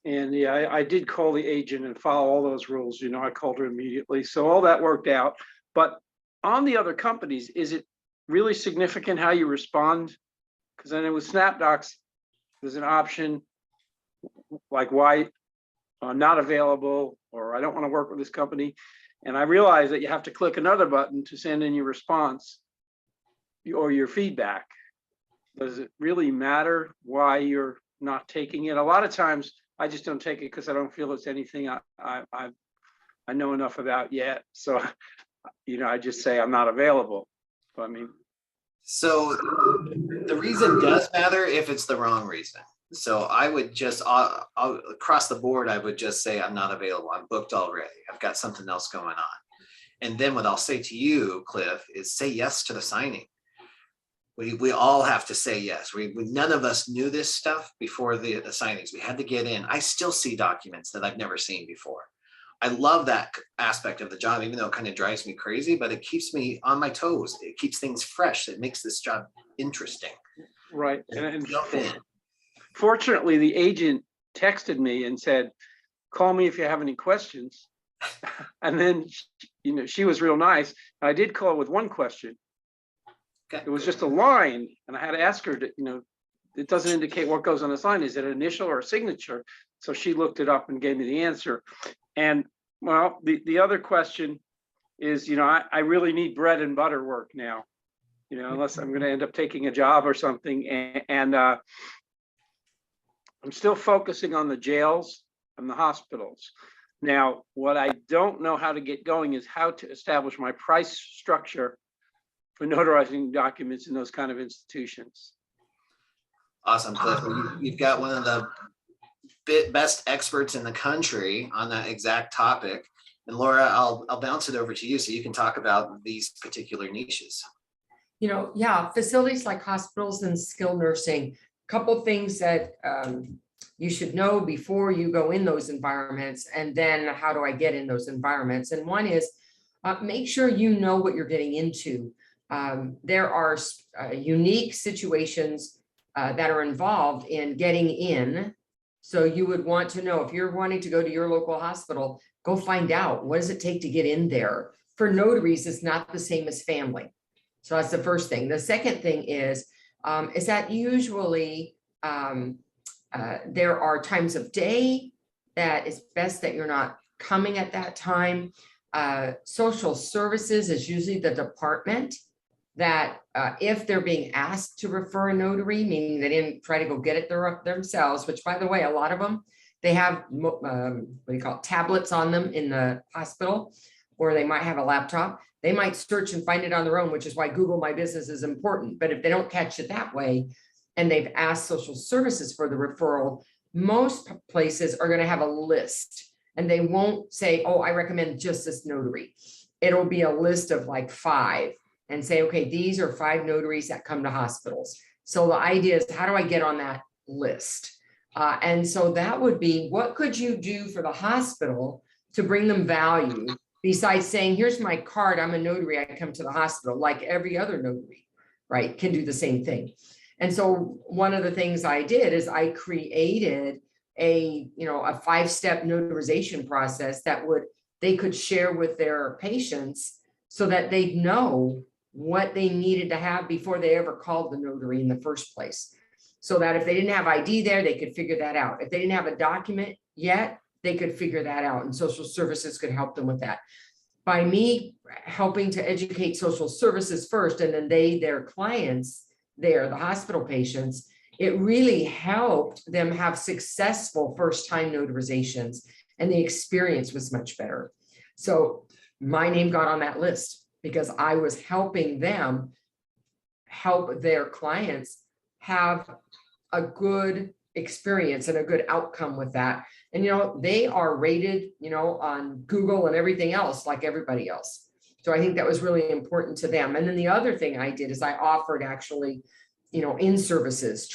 And yeah, I did call the agent and follow all those rules. You know, I called her immediately. So all that worked out. But on the other companies, is it really significant how you respond? Because I know with SnapDocs, there's an option like why not available, or I don't want to work with this company. And I realize that you have to click another button to send in your response or your feedback. Does it really matter why you're not taking it? A lot of times I just don't take it because I don't feel it's anything I know enough about yet. So, you know, I just say I'm not available. I mean, so the reason does matter if it's the wrong reason. So I would just, across the board, I would just say I'm not available. I'm booked already. I've got something else going on. And then what I'll say to you, Cliff, is say yes to the signing. We all have to say yes. None of us knew this stuff before the signings. We had to get in. I still see documents that I've never seen before. I love that aspect of the job, even though it kind of drives me crazy, but it keeps me on my toes. It keeps things fresh. It makes this job interesting. right. And jump in. Fortunately, the agent texted me and said, call me if you have any questions. And then, she was real nice. I did call with one question. Okay. It was just a line, and I had to ask her to, it doesn't indicate what goes on this line. Is it an initial or a signature? So she looked it up and gave me the answer. And well, the other question is, I really need bread and butter work now, unless I'm going to end up taking a job or something. And I'm still focusing on the jails and the hospitals. Now, what I don't know how to get going is how to establish my price structure for notarizing documents in those kind of institutions. Awesome, Cliff. You've got one of the best experts in the country on that exact topic. And Laura, I'll bounce it over to you so you can talk about these particular niches. Facilities like hospitals and skilled nursing, couple things that you should know before you go in those environments, and then how do I get in those environments? And one is make sure you know what you're getting into. There are unique situations that are involved in getting in. So you would want to know, if you're wanting to go to your local hospital, go find out, what does it take to get in there? For notaries, it's not the same as family. So that's the first thing. The second thing is that usually there are times of day that it's best that you're not coming at that time. Social services is usually the department that if they're being asked to refer a notary, meaning they didn't try to go get it themselves, which, by the way, a lot of them, they have tablets on them in the hospital, or they might have a laptop. They might search and find it on their own, which is why Google My Business is important. But if they don't catch it that way, and they've asked social services for the referral, most places are going to have a list, and they won't say, oh, I recommend just this notary. It'll be a list of like 5 and say, okay, these are 5 notaries that come to hospitals. So the idea is, how do I get on that list? And so that would be, what could you do for the hospital to bring them value besides saying, here's my card, I'm a notary, I come to the hospital, like every other notary, right, can do the same thing. And so one of the things I did is I created a 5-step notarization process that they could share with their patients so that they'd know what they needed to have before they ever called the notary in the first place. So that if they didn't have ID there, they could figure that out. If they didn't have a document yet, they could figure that out, and social services could help them with that. By me helping to educate social services first, and then their clients there, the hospital patients, it really helped them have successful first-time notarizations, and the experience was much better. So my name got on that list because I was helping them help their clients have a good experience and a good outcome with that. And, they are rated, on Google and everything else like everybody else. So I think that was really important to them. And then the other thing I did is I offered actually, in services,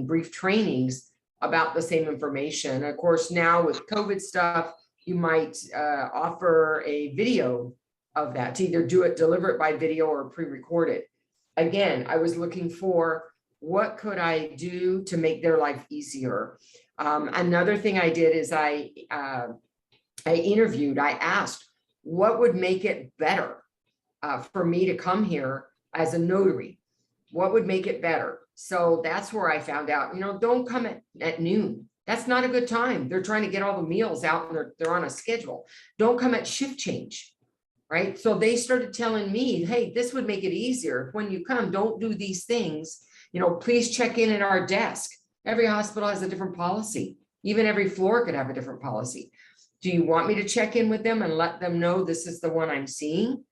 brief trainings about the same information. Of course, now with COVID stuff, you might offer a video of that to either deliver it by video or pre-record it. Again, I was looking for, what could I do to make their life easier? Another thing I did is I asked, what would make it better for me to come here as a notary? What would make it better? So that's where I found out, don't come at noon. That's not a good time. They're trying to get all the meals out and they're on a schedule. Don't come at shift change, right? So they started telling me, hey, this would make it easier. When you come, don't do these things. Please check in at our desk. Every hospital has a different policy. Even every floor could have a different policy. Do you want me to check in with them and let them know this is the one I'm seeing?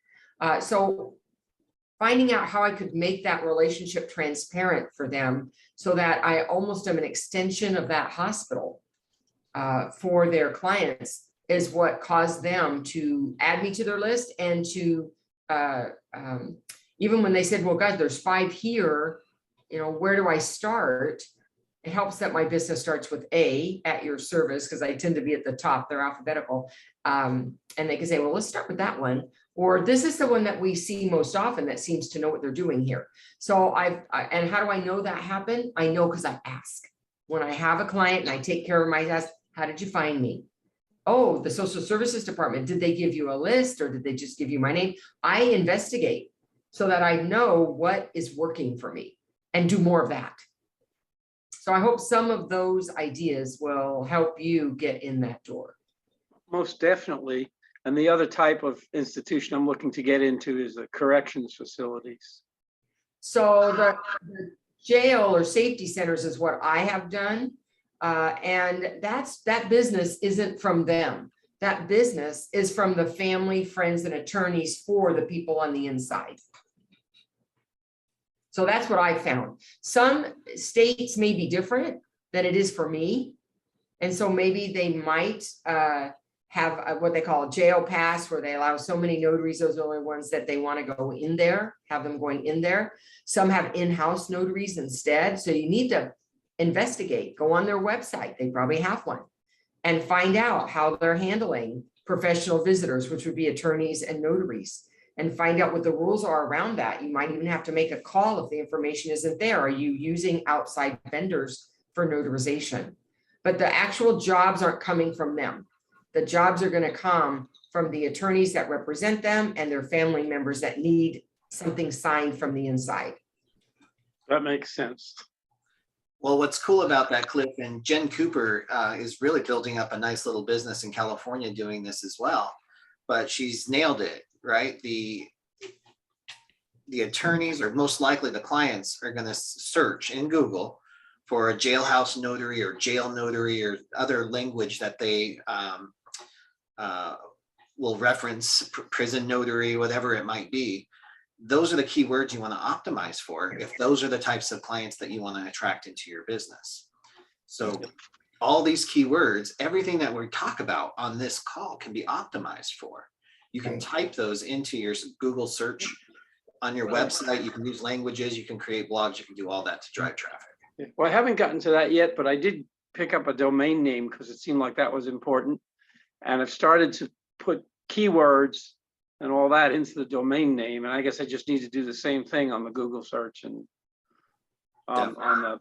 So finding out how I could make that relationship transparent for them so that I almost am an extension of that hospital for their clients is what caused them to add me to their list, and to even when they said, well, guys, there's 5 here, where do I start? It helps that my business starts with A, at your service, because I tend to be at the top, they're alphabetical. And they can say, well, let's start with that one. Or this is the one that we see most often that seems to know what they're doing here. So and how do I know that happened? I know because I ask. when I have a client and I take care of my desk, how did you find me? Oh, the social services department, did they give you a list or did they just give you my name? I investigate so that I know what is working for me and do more of that. So I hope some of those ideas will help you get in that door. Most definitely. And the other type of institution I'm looking to get into is the corrections facilities. So the jail or safety centers is what I have done. And that business isn't from them. That business is from the family, friends, and attorneys for the people on the inside. So that's what I found. Some states may be different than it is for me. And so maybe they might have what they call a jail pass, where they allow so many notaries, those are the only ones that they want to go in there, have them going in there. Some have in-house notaries instead. So you need to investigate, go on their website, they probably have one, and find out how they're handling professional visitors, which would be attorneys and notaries, and find out what the rules are around that. You might even have to make a call if the information isn't there. Are you using outside vendors for notarization? But the actual jobs aren't coming from them. The jobs are going to come from the attorneys that represent them and their family members that need something signed from the inside. That makes sense. Well, what's cool about that, Cliff, and Jen Cooper is really building up a nice little business in California doing this as well, but she's nailed it, right? The attorneys, or most likely the clients, are going to search in Google for a jailhouse notary or jail notary or other language that they will reference, prison notary, whatever it might be. Those are the keywords you want to optimize for if those are the types of clients that you want to attract into your business. So all these keywords, everything that we talk about on this call can be optimized for. You can type those into your Google search on your website. You can use languages, you can create blogs, you can do all that to drive traffic. Well, I haven't gotten to that yet, but I did pick up a domain name because it seemed like that was important. And I've started to put keywords and all that into the domain name. And I guess I just need to do the same thing on the Google search and on the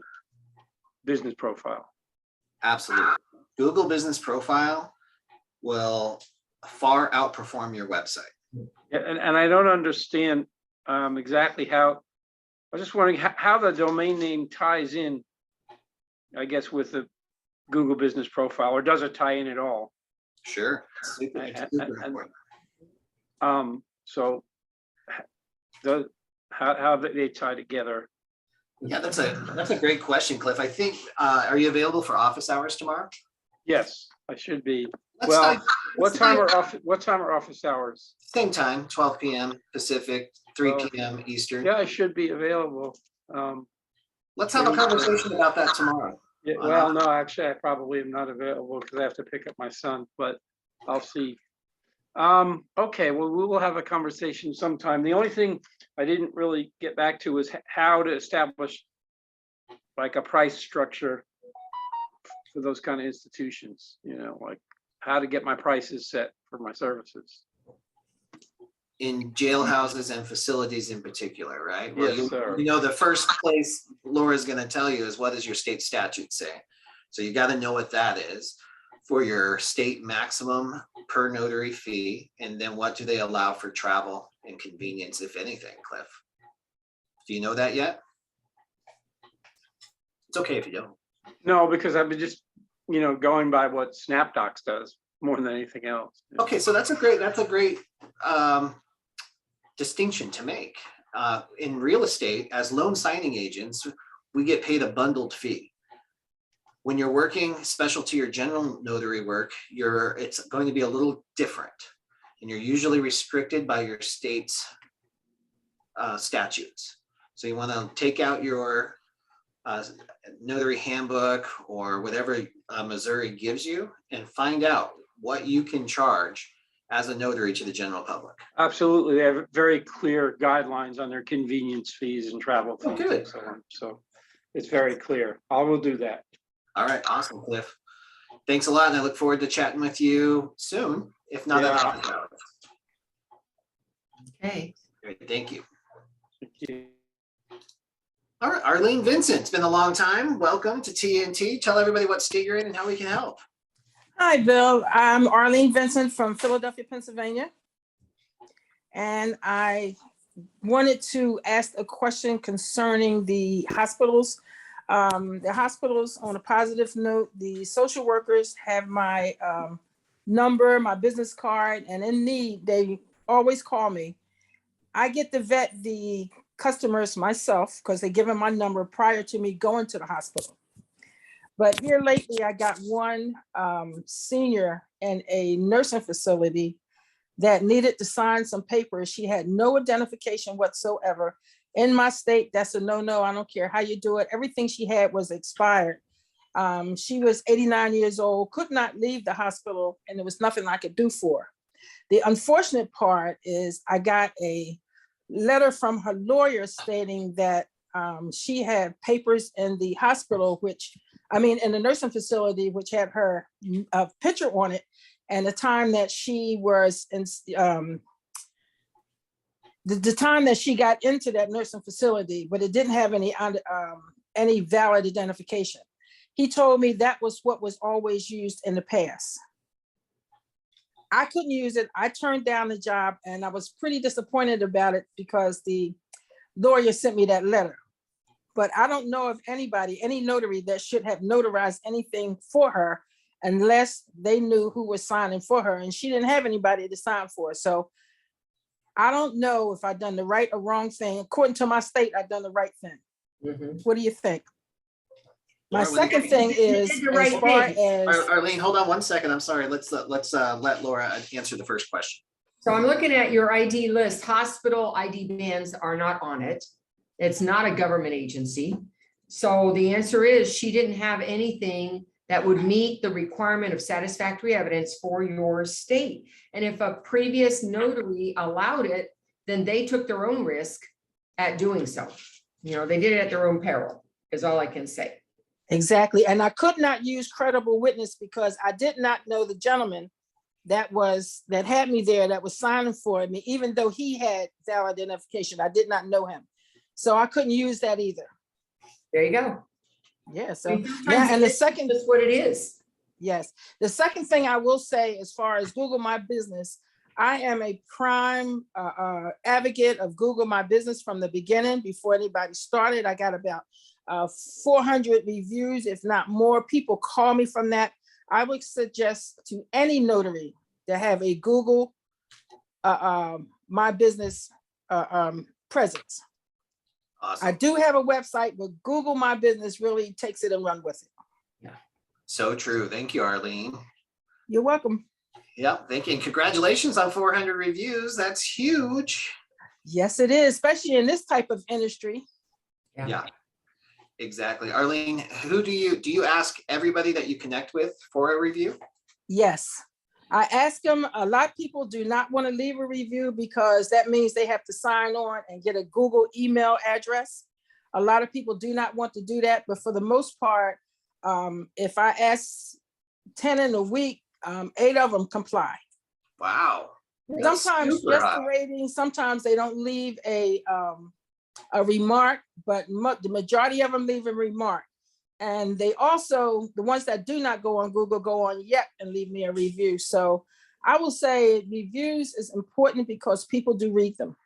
business profile. Absolutely. Google Business Profile will far outperform your website. Yeah, and I don't understand exactly how, I was just wondering how the domain name ties in, I guess, with the Google Business Profile, or does it tie in at all? Sure. Super important. So how they tie together? Yeah, that's a great question, Cliff. I think, are you available for office hours tomorrow? Yes, I should be. What time are office hours? Same time, 12 p.m. Pacific, 3 p.m. Eastern. Yeah, I should be available. Let's have a conversation about that tomorrow. Yeah, well, no, actually, I probably am not available because I have to pick up my son, but I'll see. Okay, well, we will have a conversation sometime. The only thing I didn't really get back to was how to establish like a price structure for those kind of institutions, like how to get my prices set for my services. In jailhouses and facilities in particular, right? Well, Yes, sir. The first place Laura's going to tell you is, what does your state statute say? So you got to know what that is for your state maximum per notary fee. And then what do they allow for travel and convenience, if anything, Cliff? Do you know that yet? It's okay if you don't. No, because I've been just, going by what SnapDocs does more than anything else. Okay, so that's a great distinction to make. In real estate, as loan signing agents, we get paid a bundled fee. When you're working specialty or general notary work, it's going to be a little different, and you're usually restricted by your state's statutes. So you want to take out your notary handbook or whatever Missouri gives you and find out what you can charge as a notary to the general public. Absolutely. They have very clear guidelines on their convenience fees and travel fees. Good. And so on. So it's very clear. I will do that. All right. Awesome, Cliff. Thanks a lot. And I look forward to chatting with you soon, if not at office hours. Okay. Great. Thank you. Thank you. All right, Arlene Vincent, it's been a long time. Welcome to TNT. Tell everybody what state you're in and how we can help. Hi, Bill. I'm Arlene Vincent from Philadelphia, Pennsylvania. And I wanted to ask a question concerning the hospitals. The hospitals, on a positive note, the social workers have my number, my business card, and in need, they always call me. I get to vet the customers myself because they give them my number prior to me going to the hospital. But here lately, I got one senior in a nursing facility that needed to sign some papers. She had no identification whatsoever. In my state, that's a no-no. I don't care how you do it. Everything she had was expired. She was 89 years old, could not leave the hospital, and there was nothing I could do for her. The unfortunate part is I got a letter from her lawyer stating that she had papers in the hospital, in the nursing facility, which had her picture on it, and the time that she was in, the time that she got into that nursing facility, but it didn't have any valid identification. He told me that was what was always used in the past. I couldn't use it. I turned down the job, and I was pretty disappointed about it because the lawyer sent me that letter. But I don't know of anybody, any notary that should have notarized anything for her unless they knew who was signing for her, and she didn't have anybody to sign for her. So I don't know if I've done the right or wrong thing. According to my state, I've done the right thing. Mhm. What do you think? My Laura, second thing is, did the right as far thing. as, Arlene, hold on one second. I'm sorry. Let's let Laura answer the first question. So I'm looking at your ID list. Hospital ID bands are not on it. It's not a government agency. So the answer is she didn't have anything that would meet the requirement of satisfactory evidence for your state. And if a previous notary allowed it, then they took their own risk at doing so. You know, they did it at their own peril, is all I can say. exactly. And I could not use credible witness because I did not know the gentleman that had me there, that was signing for me, even though he had valid identification. I did not know him. So I couldn't use that either. There you go. Yeah, I so, mean, sometimes yeah, and the it's second, just what it is. yes, the second thing I will say, as far as Google My Business, I am a prime advocate of Google My Business from the beginning. Before anybody started, I got about 400 reviews, if not more. People call me from that. I would suggest to any notary to have a Google My Business presence. Awesome. I do have a website, but Google My Business really takes it and run with it. So true. Thank you, Arlene. You're welcome. Yep. Thank you. And congratulations on 400 reviews. That's huge. Yes, it is, especially in this type of industry. Yeah, exactly. Arlene, who do you ask everybody that you connect with for a review? Yes. I ask them, a lot of people do not want to leave a review because that means they have to sign on and get a Google email address. A lot of people do not want to do that, but for the most part, if I ask 10 in a week, 8 of them comply. Wow. That's Sometimes super just high. the rating, sometimes they don't leave a remark, but the majority of them leave a remark. And they also, the ones that do not go on Google, go on Yep and leave me a review. So I will say reviews is important because people do read them.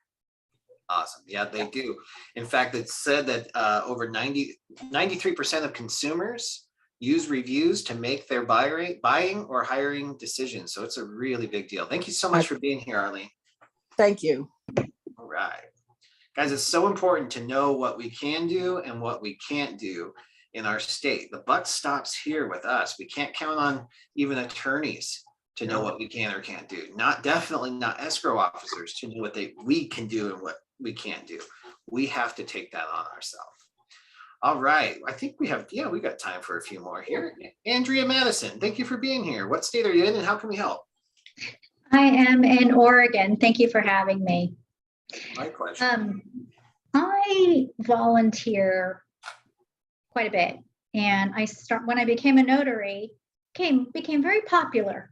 Awesome. Yeah, they do. In fact, it's said that over 93% of consumers use reviews to make their buying or hiring decisions. So it's a really big deal. Thank you so much for being here, Arlene. Thank you. All right. Guys, it's so important to know what we can do and what we can't do in our state. The buck stops here with us. We can't count on even attorneys to know what we can or can't do. Definitely not escrow officers to know what we can do and what we can't do. We have to take that on ourselves. All right. I think we got time for a few more here. Andrea Madison, thank you for being here. What state are you in and how can we help? I am in Oregon. Thank you for having me. My pleasure. I volunteer quite a bit, and when I became a notary, became very popular.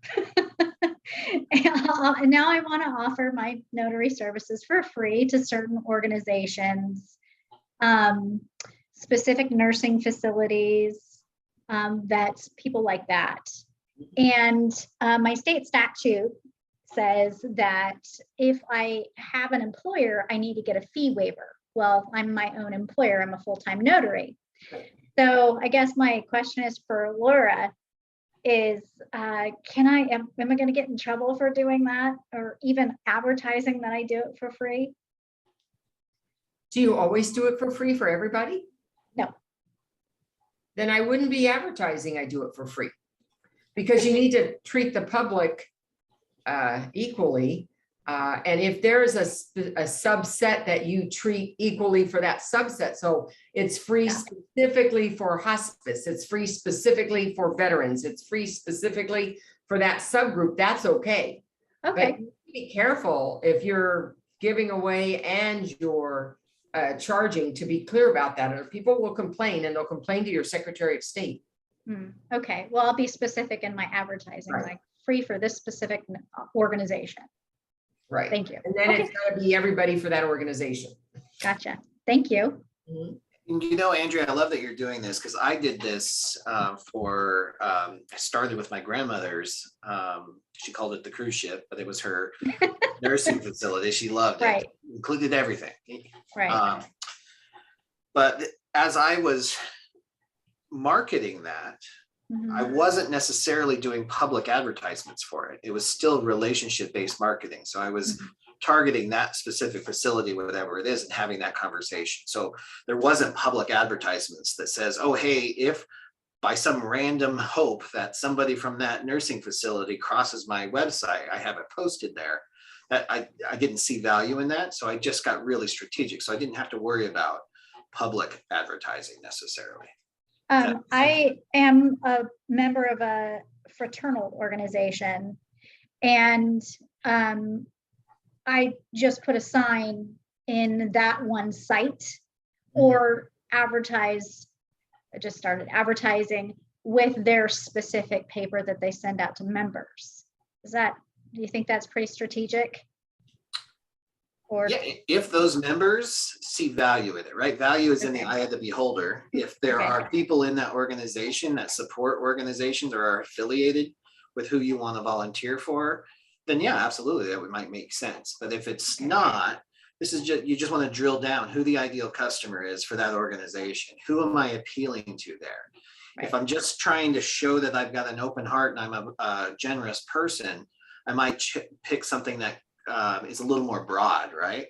And now I want to offer my notary services for free to certain organizations specific nursing facilities, vets, people like that. And my state statute says that if I have an employer, I need to get a fee waiver. Well, if I'm my own employer, I'm a full-time notary. So I guess my question is for Laura is, am I going to get in trouble for doing that, or even advertising that I do it for free? Do you always do it for free for everybody? No. Then I wouldn't be advertising I do it for free, because you need to treat the public equally. And if there is a subset that you treat equally for that subset, so it's free specifically for hospice, it's free specifically for veterans, it's free specifically for that subgroup, that's okay. Okay. But be careful if you're giving away and you're charging, to be clear about that, or people will complain, and they'll complain to your Secretary of State. Okay, well, I'll be specific in my advertising, Right. like free for this specific organization. Right. Thank you. And then Okay. it's gotta be everybody for that organization. Gotcha. Thank you. And you know, Andrea, I love that you're doing this, because I did this I started with my grandmother's, she called it the cruise ship, but it was her nursing facility. She loved it. Right. Included everything. Right. But as I was marketing that, I wasn't necessarily doing public advertisements for it. It was still relationship-based marketing. So I was targeting that specific facility, whatever it is, and having that conversation. So there wasn't public advertisements that says, oh, hey, if by some random hope that somebody from that nursing facility crosses my website, I have it posted there. That I didn't see value in that. So I just got really strategic. So I didn't have to worry about public advertising necessarily. I am a member of a fraternal organization, and I just put a sign in that one site, or I just started advertising with their specific paper that they send out to members. Do you think that's pretty strategic? Or yeah, if those members see value in it, right? Value is in the eye of the beholder. If there are people in that organization that support organizations or are affiliated with who you want to volunteer for, then yeah, absolutely, that might make sense. But if it's not, this is just, you just want to drill down who the ideal customer is for that organization. Who am I appealing to there? Right. If I'm just trying to show that I've got an open heart and I'm a generous person, I might pick something that is a little more broad, right?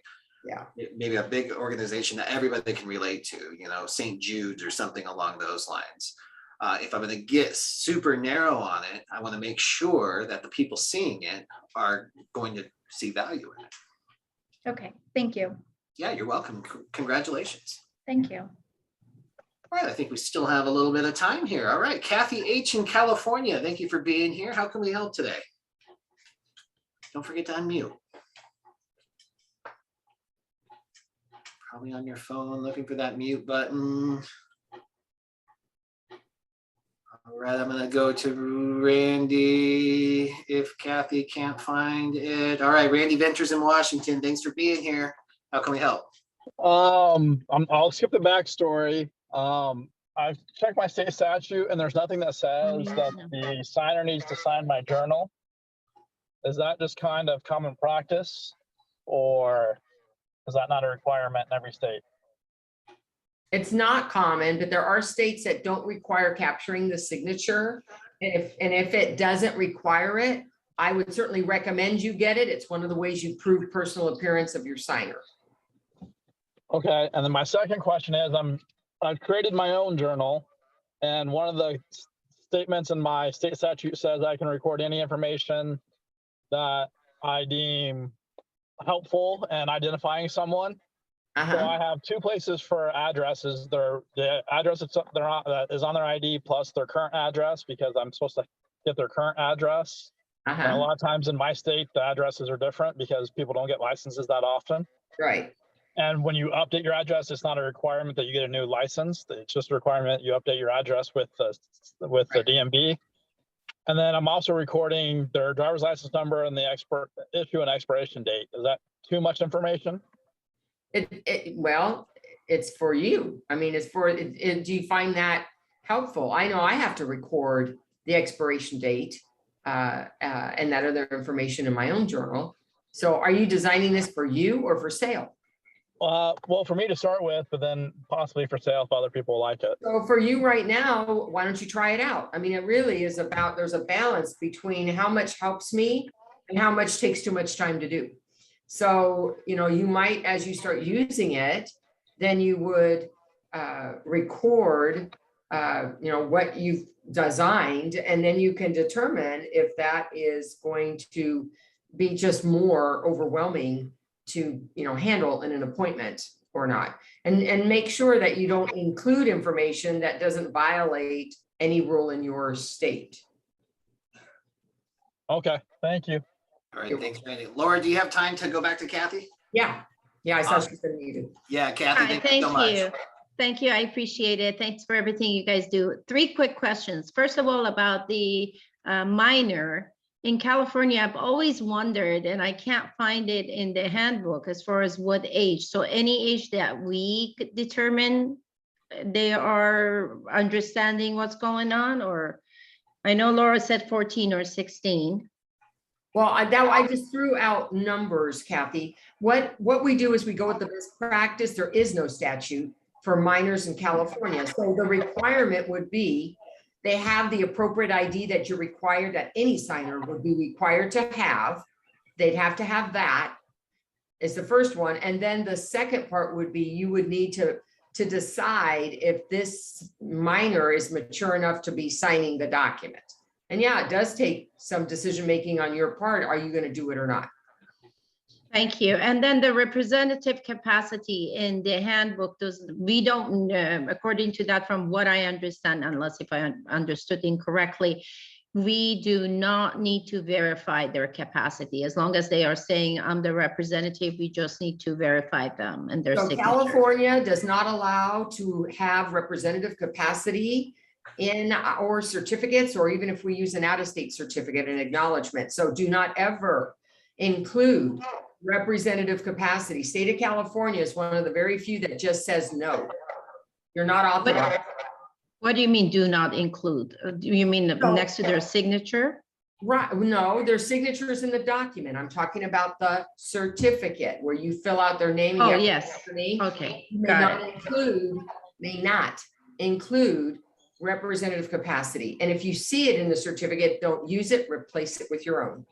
Yeah. Maybe a big organization that everybody can relate to, you know, St. Jude's or something along those lines. If I'm going to get super narrow on it, I want to make sure that the people seeing it are going to see value in it. Okay, thank you. Yeah, you're welcome. Congratulations. Thank you. All right, I think we still have a little bit of time here. All right, Kathy H. in California, thank you for being here. How can we help today? Don't forget to unmute. Probably on your phone looking for that mute button. All right, I'm gonna go to Randy if Kathy can't find it. All right, Randy Ventures in Washington, thanks for being here. How can we help? I'll skip the backstory. I've checked my state statute and there's nothing that says that the signer needs to sign my journal. Is that just kind of common practice, or is that not a requirement in every state? It's not common, but there are states that don't require capturing the signature. And if it doesn't require it, I would certainly recommend you get it. It's one of the ways you prove personal appearance of your signer. Okay, and then my second question is, I've created my own journal, and one of the statements in my state statute says I can record any information that I deem helpful in identifying someone. So I have two places for addresses. The address that is on their ID plus their current address, because I'm supposed to get their current address. And a lot of times in my state, the addresses are different because people don't get licenses that often. Right. And when you update your address, it's not a requirement that you get a new license. It's just a requirement you update your address with the DMV. And then I'm also recording their driver's license number and the issue and expiration date. Is that too much information? Well, it's for you. I mean, it's for, do you find that helpful? I know I have to record the expiration date and that other information in my own journal. So are you designing this for you or for sale? Well, for me to start with, but then possibly for sale if other people like it. So for you right now, why don't you try it out? I mean, it really is about, there's a balance between how much helps me and how much takes too much time to do. So, you know, you might, as you start using it, then you would record, you know, what you've designed, and then you can determine if that is going to be just more overwhelming to, you know, handle in an appointment or not. And make sure that you don't include information that doesn't violate any rule in your state. Okay, thank you. All right, thanks, Randy. Laura, do you have time to go back to Kathy? Yeah, I saw she's been muted. Yeah, Kathy, Hi, thank you so much. you. Thank you. I appreciate it. Thanks for everything you guys do. 3 quick questions. First of all, about the minor. In California, I've always wondered, and I can't find it in the handbook as far as what age. So any age that we could determine they are understanding what's going on, or I know Laura said 14 or 16. Well, I just threw out numbers, Kathy. What we do is we go with the best practice. There is no statute for minors in California. So the requirement would be they have the appropriate ID that you're required, that any signer would be required to have. They'd have to have that is the first one. And then the second part would be you would need to decide if this minor is mature enough to be signing the document. And yeah, it does take some decision-making on your part. Are you going to do it or not? Thank you. And then the representative capacity in the handbook, we don't, according to that, from what I understand, unless if I understood incorrectly, we do not need to verify their capacity. As long as they are saying I'm the representative, we just need to verify them and their So signature. California does not allow to have representative capacity in our certificates, or even if we use an out-of-state certificate and acknowledgement. So do not ever include representative capacity. State of California is one of the very few that just says no. You're not authorized. What do you mean do not include? Do you mean next to their signature? Right, no, their signatures in the document. I'm talking about the certificate where you fill out their name. and Oh, you have to yes. put their name. Okay, You got it. may not include representative capacity. And if you see it in the certificate, don't use it, replace it with your own.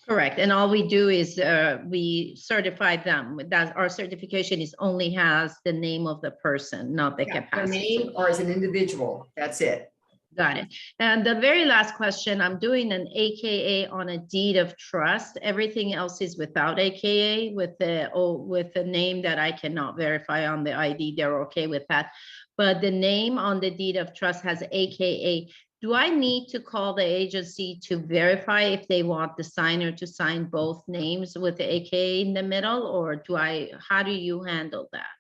Correct. And all we do is we certify them. That our certification is only has the name of the person, not the Yeah, capacity. name or as an individual, that's it. Got it. And the very last question, I'm doing an AKA on a deed of trust. Everything else is without AKA with the name that I cannot verify on the ID. They're okay with that. But the name on the deed of trust has AKA. Do I need to call the agency to verify if they want the signer to sign both names with the AKA in the middle, or how do you handle that?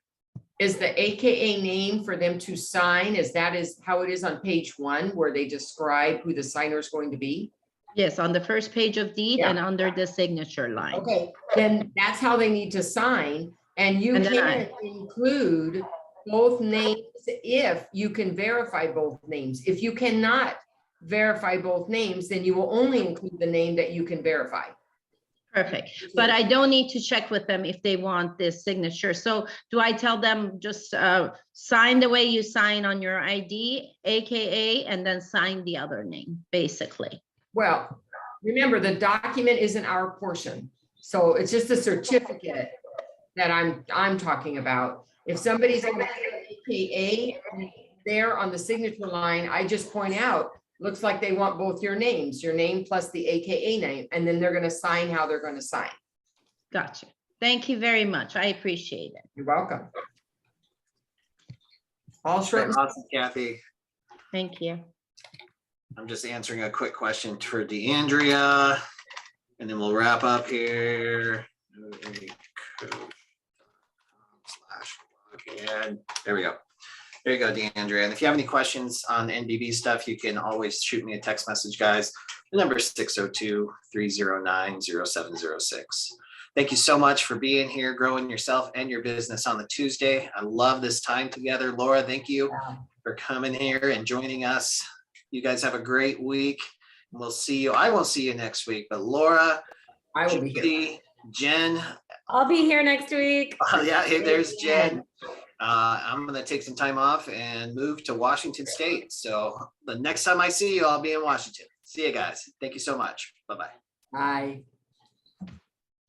Is the AKA name for them to sign, that is how it is on page 1, where they describe who the signer is going to be? Yes, on the first page of deed Yeah. and under the signature line. Okay, then that's how they need to sign. And you And then can include both names if you can verify both names. If you cannot verify both names, then you will only include the name that you can verify. Perfect. But I don't need to check with them if they want this signature. So do I tell them just sign the way you sign on your ID, AKA, and then sign the other name, basically? Well, remember, the document isn't our portion. So it's just a certificate that I'm talking about. If somebody's going to AKA there on the signature line, I just point out, looks like they want both your names, your name plus the AKA name, and then they're going to sign how they're going to sign. Gotcha. Thank you very much. I appreciate it. You're welcome. All short. Awesome, Kathy. Thank you. I'm just answering a quick question for DeAndrea, and then we'll wrap up here. And there we go. There you go, DeAndrea. And if you have any questions on the NBB stuff, you can always shoot me a text message, guys. The number is 602-309-0706. Thank you so much for being here, growing yourself and your business on the Tuesday. I love this time together. Laura, thank you for coming here and joining us. You guys have a great week. We'll see you. I won't see you next week, but Laura, I will be here. Judy, Jen. I'll be here next week. Yeah, hey, there's Jen. I'm going to take some time off and move to Washington State. So the next time I see you, I'll be in Washington. See you guys. Thank you so much. Bye-bye. Bye.